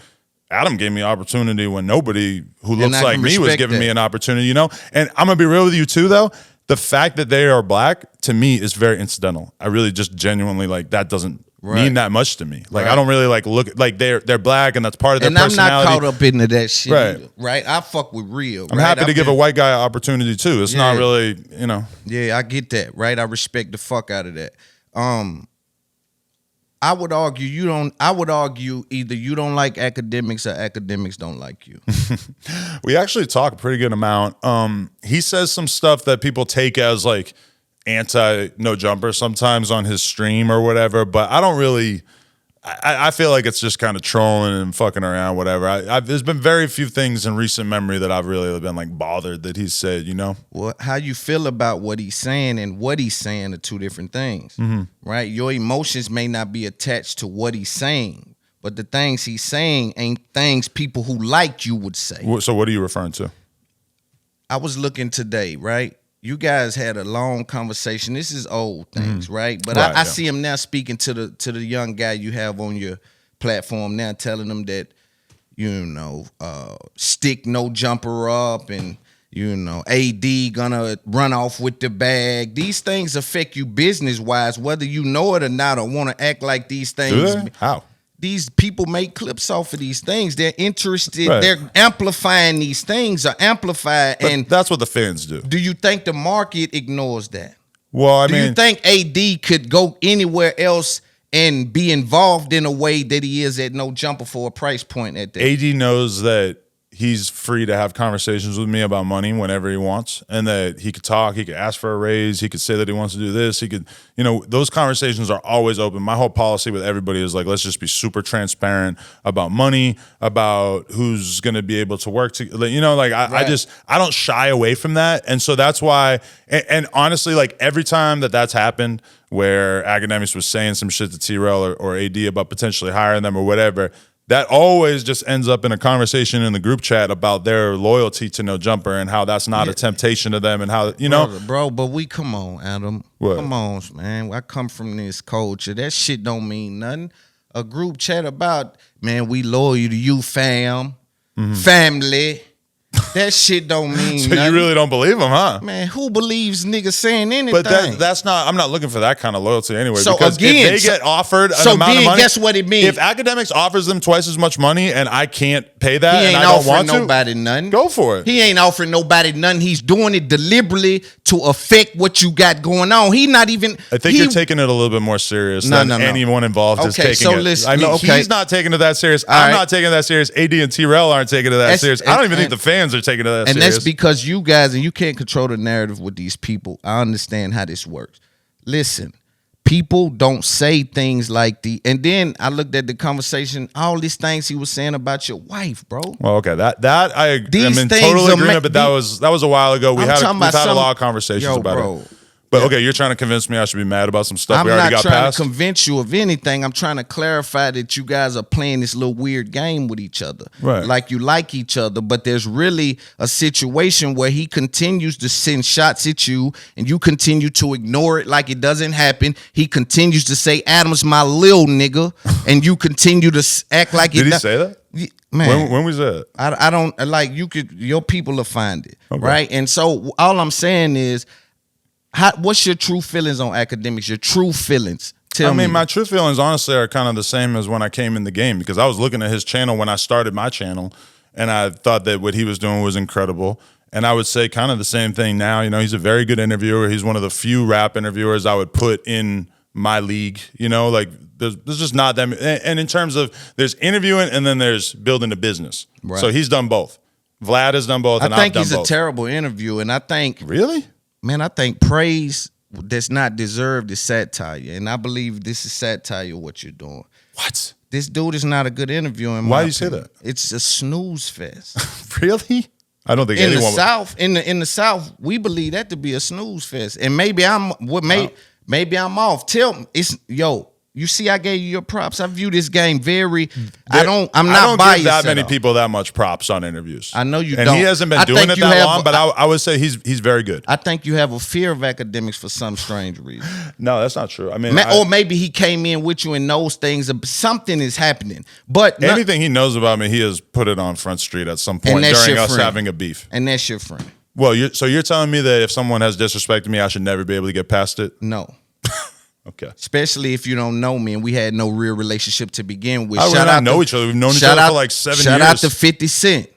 Adam gave me opportunity when nobody who looks like me was giving me an opportunity, And I'm going to be real with you too, though. The fact that they are black, to me, is very incidental. I really just genuinely, that doesn't mean that much to me. I don't really look like they're black and that's part of their personality. And I'm not caught up into that shit Right. either, right? I fuck with real. I'm happy to give a white guy an opportunity too. It's not really, Yeah, I get that, right? I respect the fuck out of that. I would argue either you don't like Akademiks or Akademiks don't like you. We actually talk a pretty good amount. He says some stuff that people take as anti No Jumper sometimes on his stream or whatever, but I don't really. I feel like it's just kind of trolling and fucking around, whatever. There's been very few things in recent memory that I've really been bothered that he's said, Well, how you feel about what he's saying and what he's saying are two different things, right? Your emotions may not be attached to what he's saying, but the things he's saying ain't things people who like you would say. So what are you referring to? I was looking today, right? you guys had a long conversation. This is old things, right? But Right, I see him now speaking to the young guy you have on your platform now, telling them that, stick no jumper up and, AD gonna run off with the bag. These things affect you business-wise, whether you know it or not, or want to act like these things. Do they? How? These people make clips off of these things. They're interested. Right. They're amplifying these things, are amplified. But and that's what the fans do. do you think the market ignores that? Well, Do you think AD could go anywhere else and be involved in a way that he is at no jumper for a price point at that? AD knows that he's free to have conversations with me about money whenever he wants, and that he could talk, he could ask for a raise, he could say that he wants to do this, he could, those conversations are always open. My whole policy with everybody is like, let's just be super transparent about money, about who's going to be able to work to, I don't shy away from that. And so that's why, and honestly, like every time that's happened where Akademiks was saying some shit to T-Rail or AD about potentially hiring them or whatever, that always just ends up in a conversation in the group chat about their loyalty to No Jumper and how that's not a temptation to them and how, Bro, but come on, Adam. What? Come on, man. I come from this culture. That shit don't mean nothing. A group chat about, man, we loyal to you, fam, family. That shit don't mean so nothing. you really don't believe him, huh? Man, who believes niggas saying anything? But that's not, I'm not looking for that kind of loyalty anyway. So because again, if they get offered an so amount of then money, guess what it means? If Akademiks offers them twice as much money and I can't pay that He ain't and I don't offering want to, nobody nothing. go for it. He ain't offering nobody nothing. He's doing it deliberately to affect what you got going on. He not even. I think you're taking it a little bit more serious than anyone involved is taking so it. listen, I mean, okay. he's not taking it that serious. All I'm right. not taking it that serious. AD and T-Rail aren't taking it that serious. I don't even think the fans are taking it that and serious. that's because you guys, and you can't control the narrative with these people. I understand how this works. Listen, people don't say things like and then I looked at the conversation, all these things he was saying about your wife, bro. Well, okay, that I am These in things total are agreement, but that was a while ago. We've had a lot of conversations about it. But okay, you're trying to convince me I should be mad about some stuff we already got past? I'm not trying to convince you of anything. I'm trying to clarify that you guys are playing this little weird game with each other. Right. Like you like each other, but there's really a situation where he continues to send shots at you and you continue to ignore it like it doesn't happen. He continues to say, Adam's my lil nigga, and you continue to act like Did he say that? Man, when was that? I don't, like, your people will find it, right? And so all I'm saying is, what's your true feelings on Akademiks? Your true feelings. Tell me. My true feelings, honestly, are kind of the same as when I came in the game, because I was looking at his channel when I started my channel, and I thought that what he was doing was incredible. And I would say kind of the same thing now. He's a very good interviewer. He's one of the few rap interviewers I would put in my league. Like there's just not that many. And in terms of, there's interviewing and then there's building a business. Right. So he's done both. Vlad has done both. And I think I've done he's both. a terrible interviewer, and I think really. Man, I think praise that's not deserved is satire. And I believe this is satire, what you're doing. What? This dude is not a good interviewer. Why do you say that? It's a snooze fest. Really? I don't think in anyone the South, in the South, we believe that to be a snooze fest. And maybe maybe I'm off. You see, I gave you your props. I view this game very. I'm not biased. Give that many people that much props on interviews. I know you and don't. He hasn't been doing it that long, but I would say he's very good. I think you have a fear of Akademiks for some strange reason. No, that's not true. I mean, or maybe he came in with you and knows things. Something is happening. But anything he knows about me, he has put it on Front Street at some point during us having a beef. And that's your friend. Well, you're telling me that if someone has disrespected me, I should never be able to get past it? No. Okay. Especially if you don't know me and we had no real relationship to begin with. We don't know each other. We've known each other for like 7 years. Shout out to 50 Cent.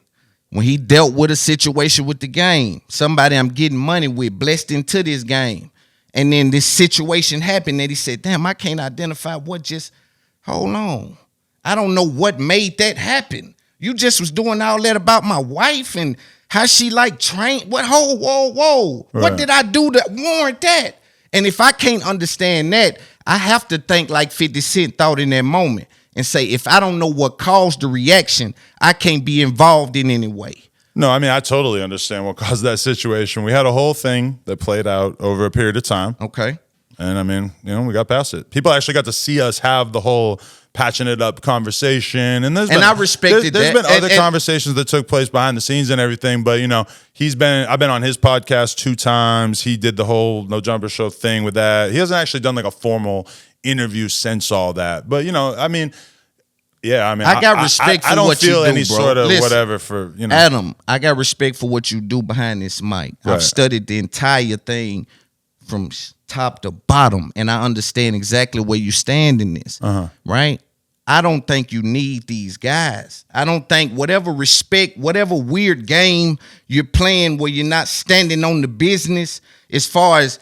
When he dealt with a situation with the game, somebody I'm getting money with, blessed into this game. And then this situation happened and he said, damn, I can't identify hold on. I don't know what made that happen. You just was doing all that about my wife and how she trained. What? Whoa. Right. What did I do to warrant that? And if I can't understand that, I have to think like 50 Cent thought in that moment and say, if I don't know what caused the reaction, I can't be involved in any way. No, I mean, I totally understand what caused that situation. We had a whole thing that played out over a period of time. Okay. And I mean, we got past it. People actually got to see us have the whole patching it up conversation. And I respected there's that. been other conversations that took place behind the scenes and everything. But, you know, I've been on his podcast 2 times. He did the whole No Jumper Show thing with that. He hasn't actually done like a formal interview since all that. But, you know, I mean, yeah, I mean, I got respect for what you do, I don't feel any bro. sort of Listen, whatever for, you know. Adam, I got respect for what you do behind this mic. Right. I've studied the entire thing from top to bottom, and I understand exactly where you stand in this, right? I don't think you need these guys. I don't think whatever weird game you're playing where you're not standing on the business as far as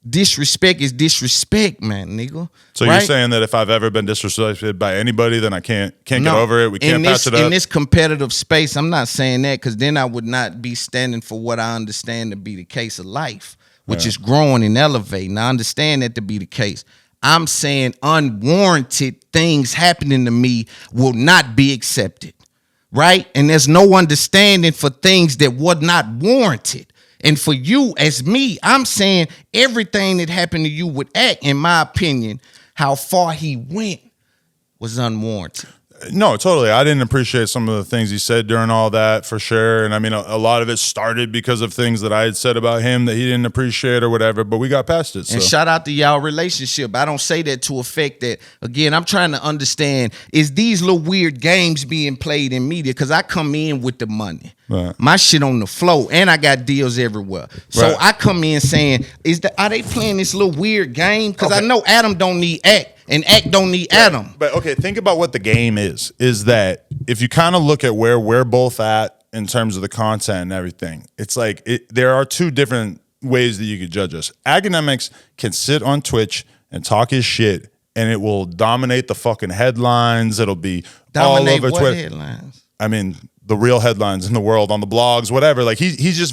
disrespect is disrespect, man, nigga. So right? You're saying that if I've ever been disrespected by anybody, then I can't get over it? We can't patch it up? In this competitive space, I'm not saying that because then I would not be standing for what I understand to be the case of life, which is growing and elevating. I understand that to be the case. I'm saying unwarranted things happening to me will not be accepted, right? And there's no understanding for things that were not warranted. And for you, as me, I'm saying everything that happened to you with Act, in my opinion, how far he went was unwarranted. No, totally. I didn't appreciate some of the things he said during all that, for sure. And I mean, a lot of it started because of things that I had said about him that he didn't appreciate or whatever, but we got past it. So. And shout out to y'all relationship. I don't say that to affect that. Again, I'm trying to understand, is these little weird games being played in media? Because I come in with the money. Right. My shit on the flow, and I got deals everywhere. So right. I come in saying, are they playing this little weird game? Because I know Adam don't need Act. And Act don't need Adam. But okay, think about what the game is that if you kind of look at where we're both at in terms of the content and everything, it's like there are 2 different ways that you could judge us. Akademiks can sit on Twitch and talk his shit, and it will dominate the fucking headlines. It'll be dominate all over Twitter. Headlines? I mean, the real headlines in the world, on the blogs, whatever. Like he's just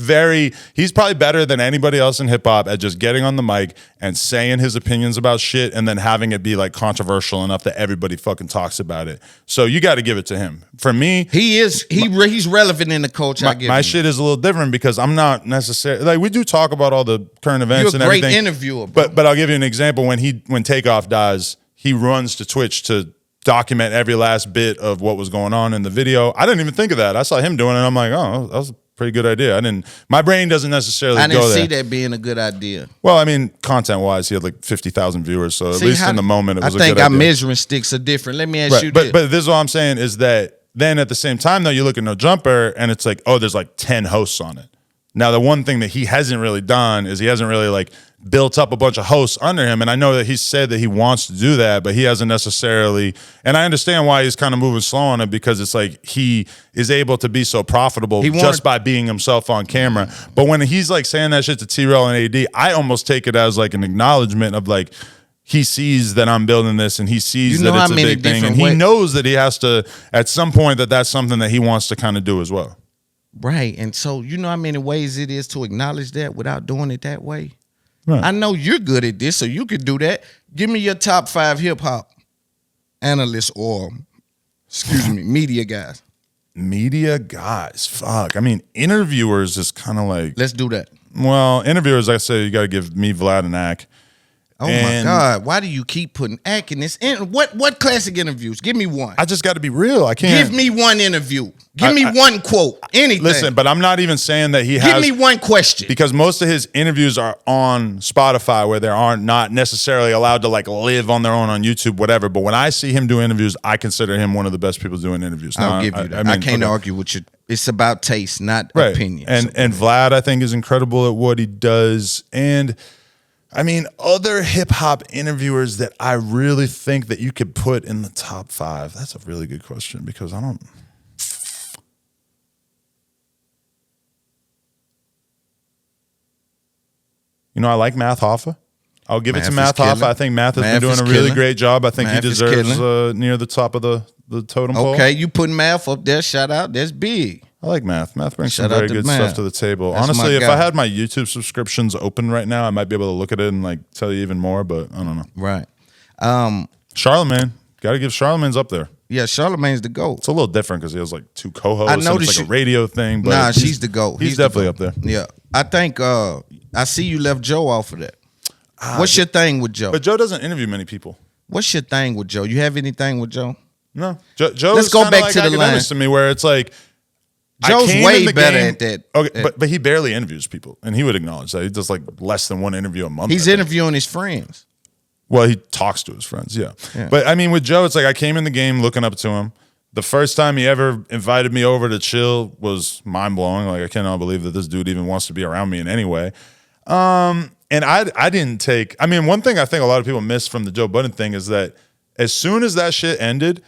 he's probably better than anybody else in hip hop at just getting on the mic and saying his opinions about shit and then having it be like controversial enough that everybody fucking talks about it. So you got to give it to him. For me, he's relevant in the culture. My shit is a little different because I'm not necessarily like, we do talk about all the current events and everything. You're a great interviewer, bro. But I'll give you an example. When Takeoff dies, he runs to Twitch to document every last bit of what was going on in the video. I didn't even think of that. I saw him doing it. I'm like, oh, that was a pretty good idea. My brain doesn't necessarily go there. I didn't see that being a good idea. Well, I mean, content-wise, he had like 50,000 viewers, so at least in the moment, it was a good idea. I think our measuring sticks are different. Let me ask you this. But this is what I'm saying is that then at the same time, though, you look at No Jumper, and it's like, oh, there's like 10 hosts on it. Now, the one thing that he hasn't really done is he hasn't really like built up a bunch of hosts under him. And I know that he said that he wants to do that, but he hasn't necessarily. And I understand why he's kind of moving slow on it, because it's like he is able to be so profitable just by being himself on camera. But when he's like saying that shit to T-Rail and AD, I almost take it as like an acknowledgement of like, he sees that I'm building this and he sees that it's a big thing. And he knows that he has to, at some point, that's something that he wants to kind of do as well. Right. And so, you know how many ways it is to acknowledge that without doing it that way? Right. I know you're good at this, so you could do that. Give me your top 5 hip-hop analysts or, media guys. Media guys. Fuck. I mean, interviewers is kind of like... Let's do that. Well, interviewers, I say you got to give me Vlad and Ak. Oh my God! Why do you keep putting Ak in this? What classic interviews? Give me one. I just got to be real. I can't. Give me one interview. Give me one quote. Anything. Listen, but I'm not even saying that he has. Give me one question. Because most of his interviews are on Spotify, where they aren't not necessarily allowed to like live on their own on YouTube, whatever. But when I see him do interviews, I consider him one of the best people doing interviews. I'll give you that. I can't argue with you. It's about taste, not opinion. And Vlad, I think, is incredible at what he does. And I mean, other hip hop interviewers that I really think that you could put in the top 5. That's a really good question, because I don't. You know, I like Math Hoffa. I'll give it to Math Hoffa. I think Math has been doing a really great job. I think he deserves near the top of the totem pole. Okay, you putting Math up there, shout out. That's big. I like Math. Math brings some very good stuff to the table. Honestly, if I had my YouTube subscriptions open right now, I might be able to look at it and like tell you even more, but I don't know. Right. Charlemagne. Got to give Charlemagne's up there. Yeah, Charlemagne's the GOAT. It's a little different because he has like 2 co-hosts. I know it's like a radio thing. But she's the GOAT. He's definitely up there. Yeah. I think I see you left Joe off of that. What's your thing with Joe? But Joe doesn't interview many people. What's your thing with Joe? You have anything with Joe? No. Joe Let's is go kinda back like to the line. Akademiks to me, where it's like, Joe's I came way in the better game, at that. Okay, but he barely interviews people, and he would acknowledge that. He does like less than one interview a month. He's interviewing his friends. Well, he talks to his friends, yeah. Yeah. But I mean, with Joe, it's like I came in the game looking up to him. The first time he ever invited me over to chill was mind blowing. Like, I cannot believe that this dude even wants to be around me in any way. And I didn't take. I mean, one thing I think a lot of people miss from the Joe Budden thing is that as soon as that shit ended,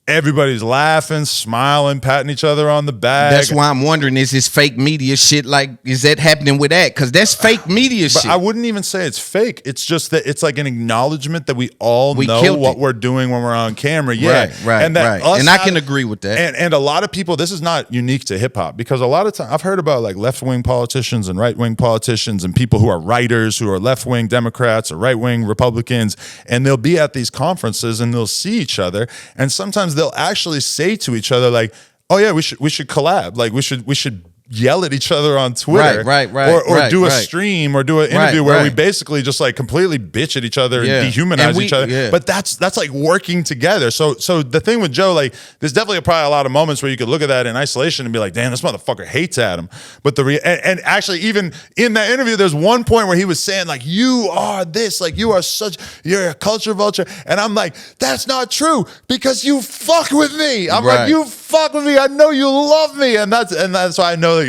everybody's laughing, smiling, patting each other on the back. That's why I'm wondering, is this fake media shit, like, is that happening with that? Because that's fake media But shit. I wouldn't even say it's fake. It's just that it's like an acknowledgement that we all We know killed what it. we're doing when we're on camera. Yeah. Right. And that us And I can having- agree with that. And a lot of people, this is not unique to hip hop, because a lot of times I've heard about like left wing politicians and right wing politicians and people who are writers who are left wing Democrats or right wing Republicans, and they'll be at these conferences and they'll see each other, and sometimes they'll actually say to each other like, "Oh yeah, we should collab. Like we should yell at each other on Twitter, Right, or do a right. stream or do an interview where we right. basically just like completely bitch at each other Yeah. and dehumanize And each other." yeah. But that's like working together. So the thing with Joe, like, there's definitely probably a lot of moments where you could look at that in isolation and be like, "Damn, this motherfucker hates Adam." But and actually, even in that interview, there's one point where he was saying like, "You are this, like you're a culture vulture," and I'm like, "That's not true, because you fuck with me." I'm Right. like, "You fuck with me. I know you love me," and that's why I know that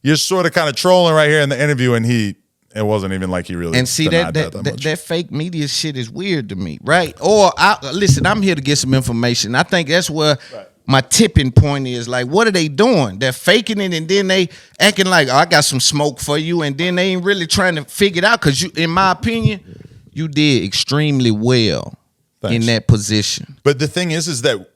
you're sort of trolling right here in the interview, and it wasn't even like he really And see denied that much. that fake media shit is weird to me, right? Or listen, I'm here to get some information. I think that's where my tipping point is. Like, what are they doing? They're faking it, and then they acting like, "Oh, I got some smoke for you," and then they ain't really trying to figure it out. Because you, in my opinion, you did extremely well in that position. But the thing is that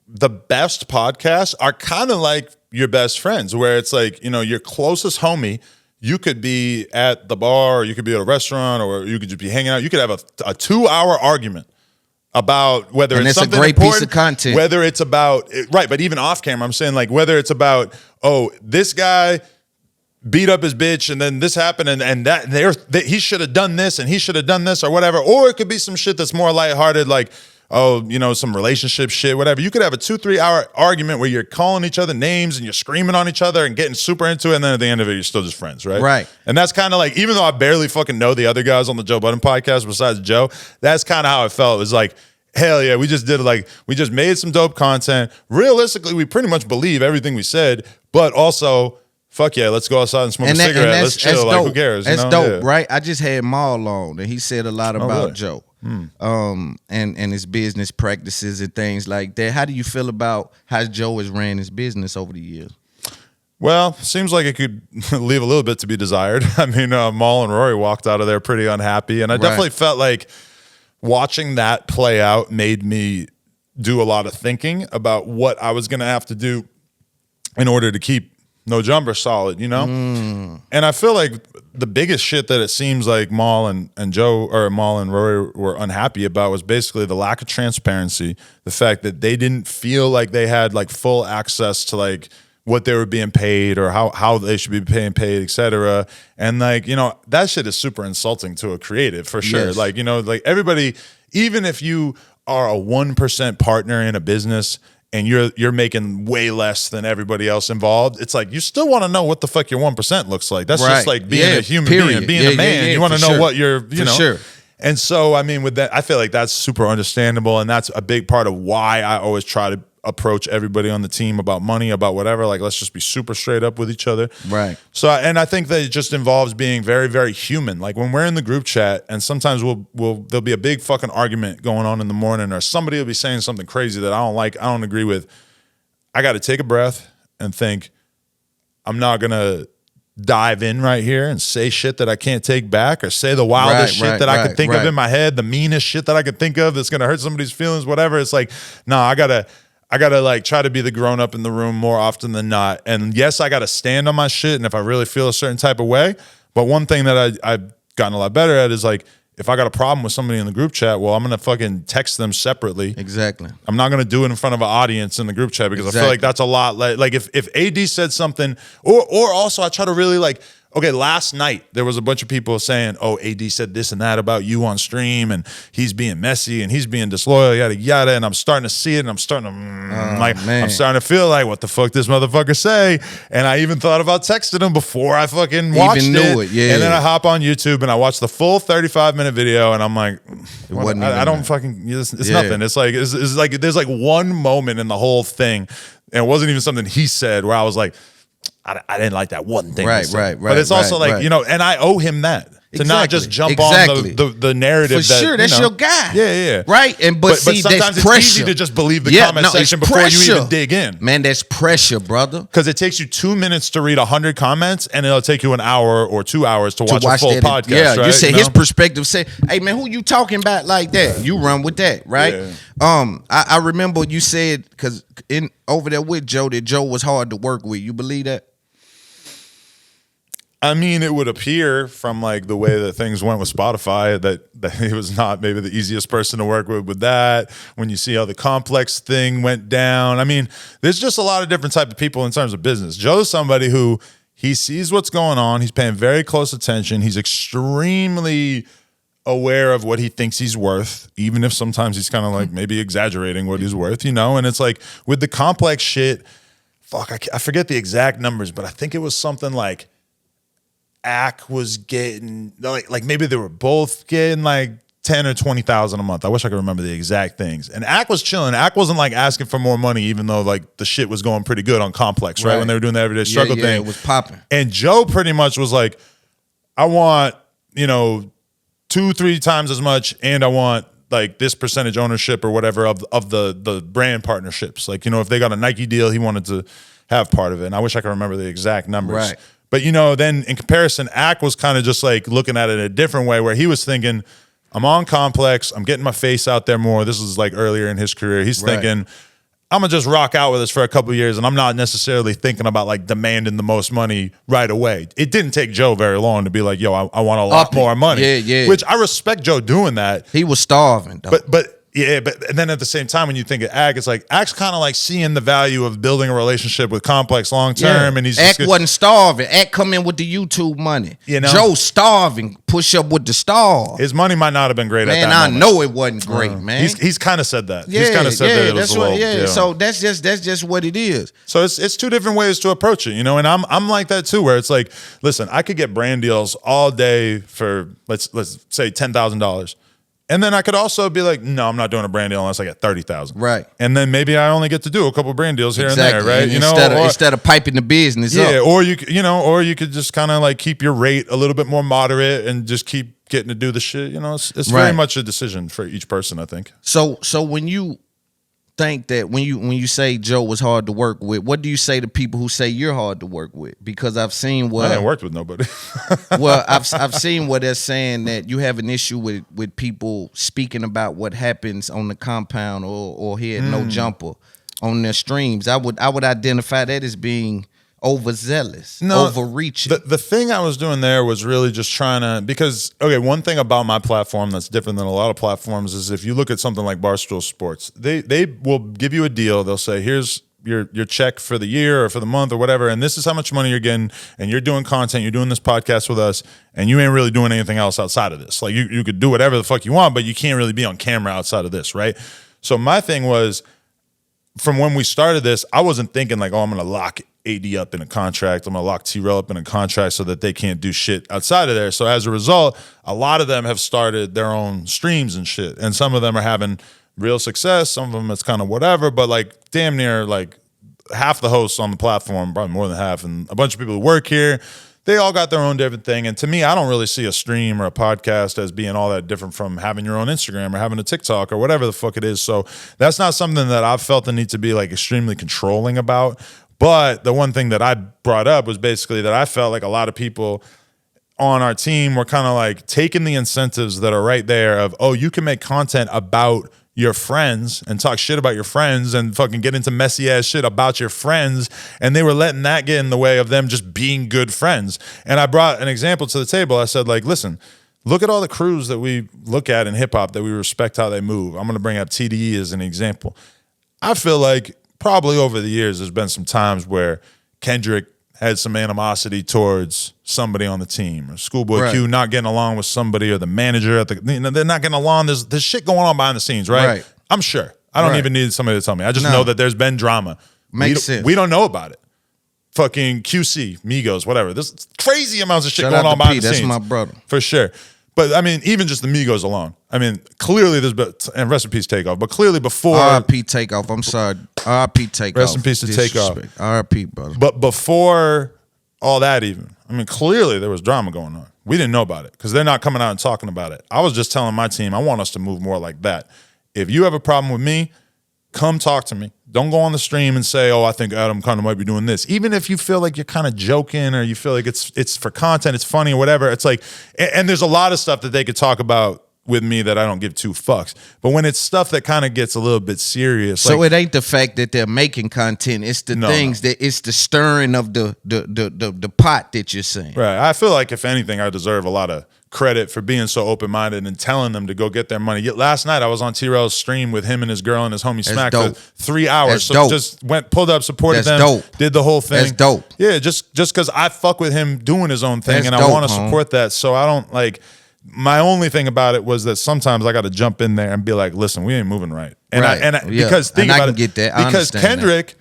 the best podcasts are kind of like your best friends, where it's like, your closest homie. You could be at the bar, or you could be at a restaurant, or you could just be hanging out. You could have a 2-hour argument about whether And it's it's a something great piece important, of content. whether it's about right, but even off camera, I'm saying like whether it's about, oh, this guy beat up his bitch and then this happened and that he should have done this and he should have done this or whatever, or it could be some shit that's more lighthearted, like, oh, some relationship shit, whatever. You could have a 2-3 hour argument where you're calling each other names and you're screaming on each other and getting super into it, and then at the end of it, you're still just friends, right? Right. And that's kind of like, even though I barely fucking know the other guys on the Joe Budden podcast besides Joe, that's kind of how it felt. It was like, hell yeah, we just made some dope content. Realistically, we pretty much believe everything we said, but also, fuck yeah, let's go outside and smoke a cigarette. Let's chill. Like, who cares? That's you know? dope, Yeah. right? I just had Maul on, and he said a lot about really? Joe, and his business practices and things like that. How do you feel about how Joe has ran his business over the years? Well, seems like it could leave a little bit to be desired. I mean, Maul and Rory walked out of there pretty unhappy, and I definitely felt like watching that play out made me do a lot of thinking about what I was going to have to do in order to keep No Jumper solid, And I feel like the biggest shit that it seems like Maul and Rory were unhappy about was basically the lack of transparency, the fact that they didn't feel like they had like full access to like what they were being paid or how they should be being paid, et cetera. And like, that shit is super insulting to a creative for sure. Yes. Like, like everybody, even if you are a 1% partner in a business and you're making way less than everybody else involved, it's like you still want to know what the fuck your 1% looks like. That's just like being a human being, being a man. You want to know what you're, Sure. And so, I mean, with that, I feel like that's super understandable, and that's a big part of why I always try to approach everybody on the team about money, about whatever. Like, let's just be super straight up with each other. Right. So, and I think that it just involves being very, very human. Like when we're in the group chat, and sometimes there'll be a big fucking argument going on in the morning, or somebody will be saying something crazy that I don't like, I don't agree with. I got to take a breath and think, I'm not gonna dive in right here and say shit that I can't take back, or say the wildest shit that I could think of in my head, the meanest shit that I could think of that's gonna hurt somebody's feelings, whatever. It's like, no, I gotta like try to be the grown up in the room more often than not. And yes, I gotta stand on my shit, and if I really feel a certain type of way. But one thing that I've gotten a lot better at is like, if I got a problem with somebody in the group chat, well, I'm gonna fucking text them separately. Exactly. I'm not gonna do it in front of an audience in the group chat, because I feel like that's a lot. Like if AD said something, or also I try to really like okay, last night there was a bunch of people saying, oh, AD said this and that about you on stream, and he's being messy and he's being disloyal, yada yada. And I'm starting to see it, and I'm starting to I'm starting to feel like, what the fuck this motherfucker say? And I even thought about texting him before I fucking watched it. Yeah. And then I hop on YouTube and I watch the full 35-minute video, and I'm like, I don't fucking. It's nothing. It's like there's like one moment in the whole thing, and it wasn't even something he said where I was like, I didn't like that one thing. Right. But it's also like, you know, and I owe him that. To not just jump on the narrative. For sure, that's your guy. Yeah. Right? And but see, sometimes that's pressure. It's easy to just believe the comment section before you even dig in. Man, that's pressure, brother. Because it takes you 2 minutes to read 100 comments, and it'll take you an hour or 2 hours to watch a full podcast. Yeah, right? You say his perspective. Say, hey man, who you talking about like that? You run with that, right? Yeah. I remember you said, because over there with Joe, that Joe was hard to work with. You believe that? I mean, it would appear from like the way that things went with Spotify that he was not maybe the easiest person to work with that. When you see how the complex thing went down, I mean, there's just a lot of different type of people in terms of business. Joe's somebody who he sees what's going on. He's paying very close attention. He's extremely aware of what he thinks he's worth, even if sometimes he's kind of like maybe exaggerating what he's worth, you know? And it's like with the complex shit, I forget the exact numbers, but I think it was something like Ak was getting like maybe they were both getting like 10 or 20,000 a month. I wish I could remember the exact things. And Ak was chilling. Ak wasn't like asking for more money, even though like the shit was going pretty good on Complex, right? When they were doing the everyday struggle thing. It was popping. And Joe pretty much was like, I want, 2-3 times as much, and I want like this percentage ownership or whatever of the brand partnerships. Like, if they got a Nike deal, he wanted to have part of it. And I wish I could remember the exact numbers. Right. But, then in comparison, Ak was kind of just like looking at it a different way, where he was thinking, I'm on Complex, I'm getting my face out there more. This is like earlier in his career. He's thinking, I'm going to just rock out with this for a couple of years, and I'm not necessarily thinking about like demanding the most money right away. It didn't take Joe very long to be like, yo, I want a lot more money. Yeah. Which I respect Joe doing that. He was starving, though. But and then at the same time, when you think of Ak, it's like Ak's kind of like seeing the value of building a relationship with Complex long term, and he's Ak wasn't starving. Ak come in with the YouTube money. Joe starving, push up with the star. His money might not have been great at that moment. Man, I know it wasn't great, man. He's kind of said that. He's kind of said that it was a little. So that's just what it is. So it's two different ways to approach it, and I'm like that too, where it's like, listen, I could get brand deals all day for let's say $10,000. And then I could also be like, no, I'm not doing a brand deal unless I get 30,000. Right. And then maybe I only get to do a couple of brand deals here and there, right? And instead of piping the business up. Yeah, or you could just kind of like keep your rate a little bit more moderate and just keep getting to do the shit. It's very much a decision for each person, I think. So when you think that when you say Joe was hard to work with, what do you say to people who say you're hard to work with? Because I've seen I ain't worked with nobody. Well, I've seen where they're saying that you have an issue with people speaking about what happens on the compound or here at No Jumper on their streams. I would identify that as being overzealous, overreaching. The thing I was doing there was really just trying to, because, okay, one thing about my platform that's different than a lot of platforms is if you look at something like Barstool Sports, they will give you a deal. They'll say, here's your check for the year or for the month or whatever, and this is how much money you're getting, and you're doing content, you're doing this podcast with us, and you ain't really doing anything else outside of this. Like, you could do whatever the fuck you want, but you can't really be on camera outside of this, right? So my thing was, from when we started this, I wasn't thinking like, oh, I'm going to lock AD up in a contract. I'm going to lock T-Rail up in a contract so that they can't do shit outside of there. So as a result, a lot of them have started their own streams and shit. And some of them are having real success. Some of them it's kind of whatever. But like damn near like half the hosts on the platform, probably more than half, and a bunch of people who work here, they all got their own different thing. And to me, I don't really see a stream or a podcast as being all that different from having your own Instagram or having a TikTok or whatever the fuck it is. So that's not something that I've felt the need to be like extremely controlling about. But the one thing that I brought up was basically that I felt like a lot of people on our team were kind of like taking the incentives that are right there of, oh, you can make content about your friends and talk shit about your friends and fucking get into messy ass shit about your friends. And they were letting that get in the way of them just being good friends. And I brought an example to the table. I said, like, listen, look at all the crews that we look at in hip hop that we respect how they move. I'm going to bring up TDE as an example. I feel like probably over the years, there's been some times where Kendrick had some animosity towards somebody on the team, or Schoolboy Q not getting along with somebody, or the manager at the, they're not getting along. There's shit going on behind the scenes, right? I'm sure. I don't even need somebody to tell me. I just know that there's been drama. Makes sense. We don't know about it. Fucking QC, Migos, whatever. There's crazy amounts of shit Shout going out on to behind P, the that's scenes. my brother. For sure. But I mean, even just the Migos alone. I mean, clearly there's been, and rest in peace Takeoff, but clearly before. R.I.P. Takeoff. I'm sorry. R.I.P. Takeoff. Rest in peace to Takeoff. R.I.P. brother. But before all that even, I mean, clearly there was drama going on. We didn't know about it because they're not coming out and talking about it. I was just telling my team, I want us to move more like that. If you have a problem with me, come talk to me. Don't go on the stream and say, oh, I think Adam kind of might be doing this. Even if you feel like you're kind of joking, or you feel like it's for content, it's funny or whatever. It's like, and there's a lot of stuff that they could talk about with me that I don't give two fucks. But when it's stuff that kind of gets a little bit serious. So it ain't the fact that they're making content. It's the things that it's the stirring of the pot that you're saying. Right. I feel like if anything, I deserve a lot of credit for being so open-minded and telling them to go get their money. Yet last night I was on T-Rail's stream with him and his girl and his homie Smack for 3 hours. That's dope. Just pulled up, supported them, did the whole thing. That's dope. Yeah, just because I fuck with him doing his own thing, That's and dope, I want to support that. So I don't like. My only thing about it was that sometimes I got to jump in there and be like, "Listen, we ain't moving right." And because think about it, get that. Because Kendrick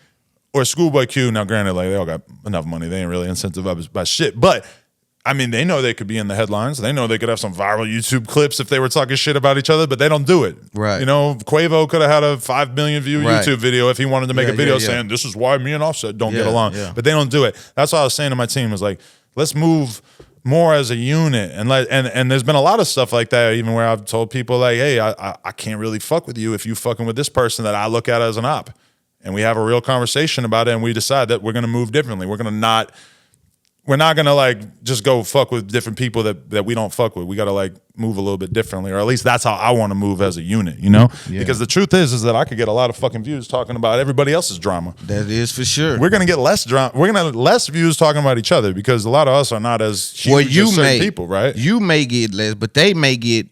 or Schoolboy Q, now granted, like they all got enough money, they ain't really incentivized by shit, but. I mean, they know they could be in the headlines. They know they could have some viral YouTube clips if they were talking shit about each other, but they don't do it. Right. You know, Quavo could have had a 5 million view YouTube video if he wanted to make a video saying, this is why me and Offset don't get along. But they don't do it. That's what I was saying to my team was like, let's move more as a unit. And there's been a lot of stuff like that, even where I've told people like, hey, I can't really fuck with you if you fucking with this person that I look at as an op. And we have a real conversation about it, and we decide that we're going to move differently. We're not gonna like just go fuck with different people that we don't fuck with. We gotta like move a little bit differently, or at least that's how I want to move as a unit, you know? Yeah. Because the truth is that I could get a lot of fucking views talking about everybody else's drama. That is for sure. We're gonna get less drama. We're gonna have less views talking about each other because a lot of us are not as huge as certain people, right? You may get less, but they may get.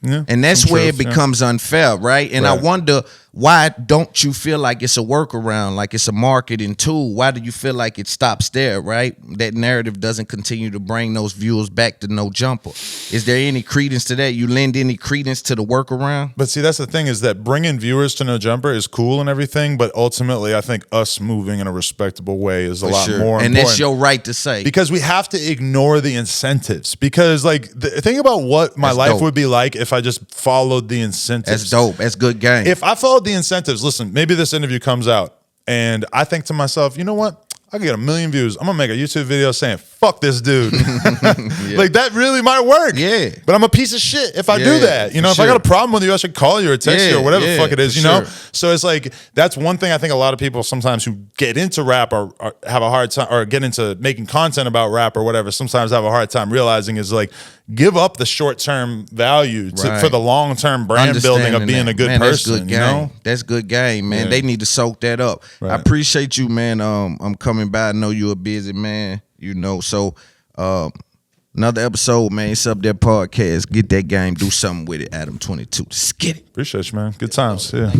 Yeah, and that's where it becomes unfair, right? And I wonder, why don't you feel like it's a workaround, like it's a marketing tool? Why do you feel like it stops there, right? That narrative doesn't continue to bring those viewers back to No Jumper. Is there any credence to that? You lend any credence to the workaround? But see, that's the thing, is that bringing viewers to No Jumper is cool and everything, but ultimately I think us moving in a respectable way is a lot more important. And that's your right to say. Because we have to ignore the incentives. Because like, think about what my life would be like if I just followed the incentives. That's dope. That's good game. If I followed the incentives, listen, maybe this interview comes out and I think to myself, you know what? I can get 1 million views. I'm gonna make a YouTube video saying, fuck this dude. Like that really might work. Yeah. But I'm a piece of shit if I do that. You know, if I got a problem with you, I should call you or text you or whatever the fuck it is, you know? So it's like, that's one thing I think a lot of people sometimes who get into rap or have a hard time, or get into making content about rap or whatever, sometimes have a hard time realizing is like, give up the short-term value for the long-term brand building of being a good person. That's good game. You know? That's good game, man. They need to soak that up. I appreciate you, man. I'm coming by. I know you're a busy man, you know. So another episode, man. It's Up There Podcast. Get that game. Do something with it, Adam 22. Just get it. Appreciate you, man. Good times. Yeah.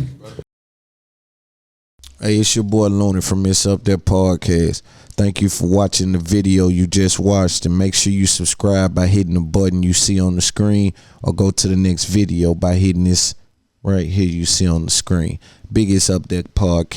Hey, it's your boy Loon from It's Up There Podcast. Thank you for watching the video you just watched, and make sure you subscribe by hitting the button you see on the screen, or go to the next video by hitting this right here you see on the screen. Biggest Up There Podcast.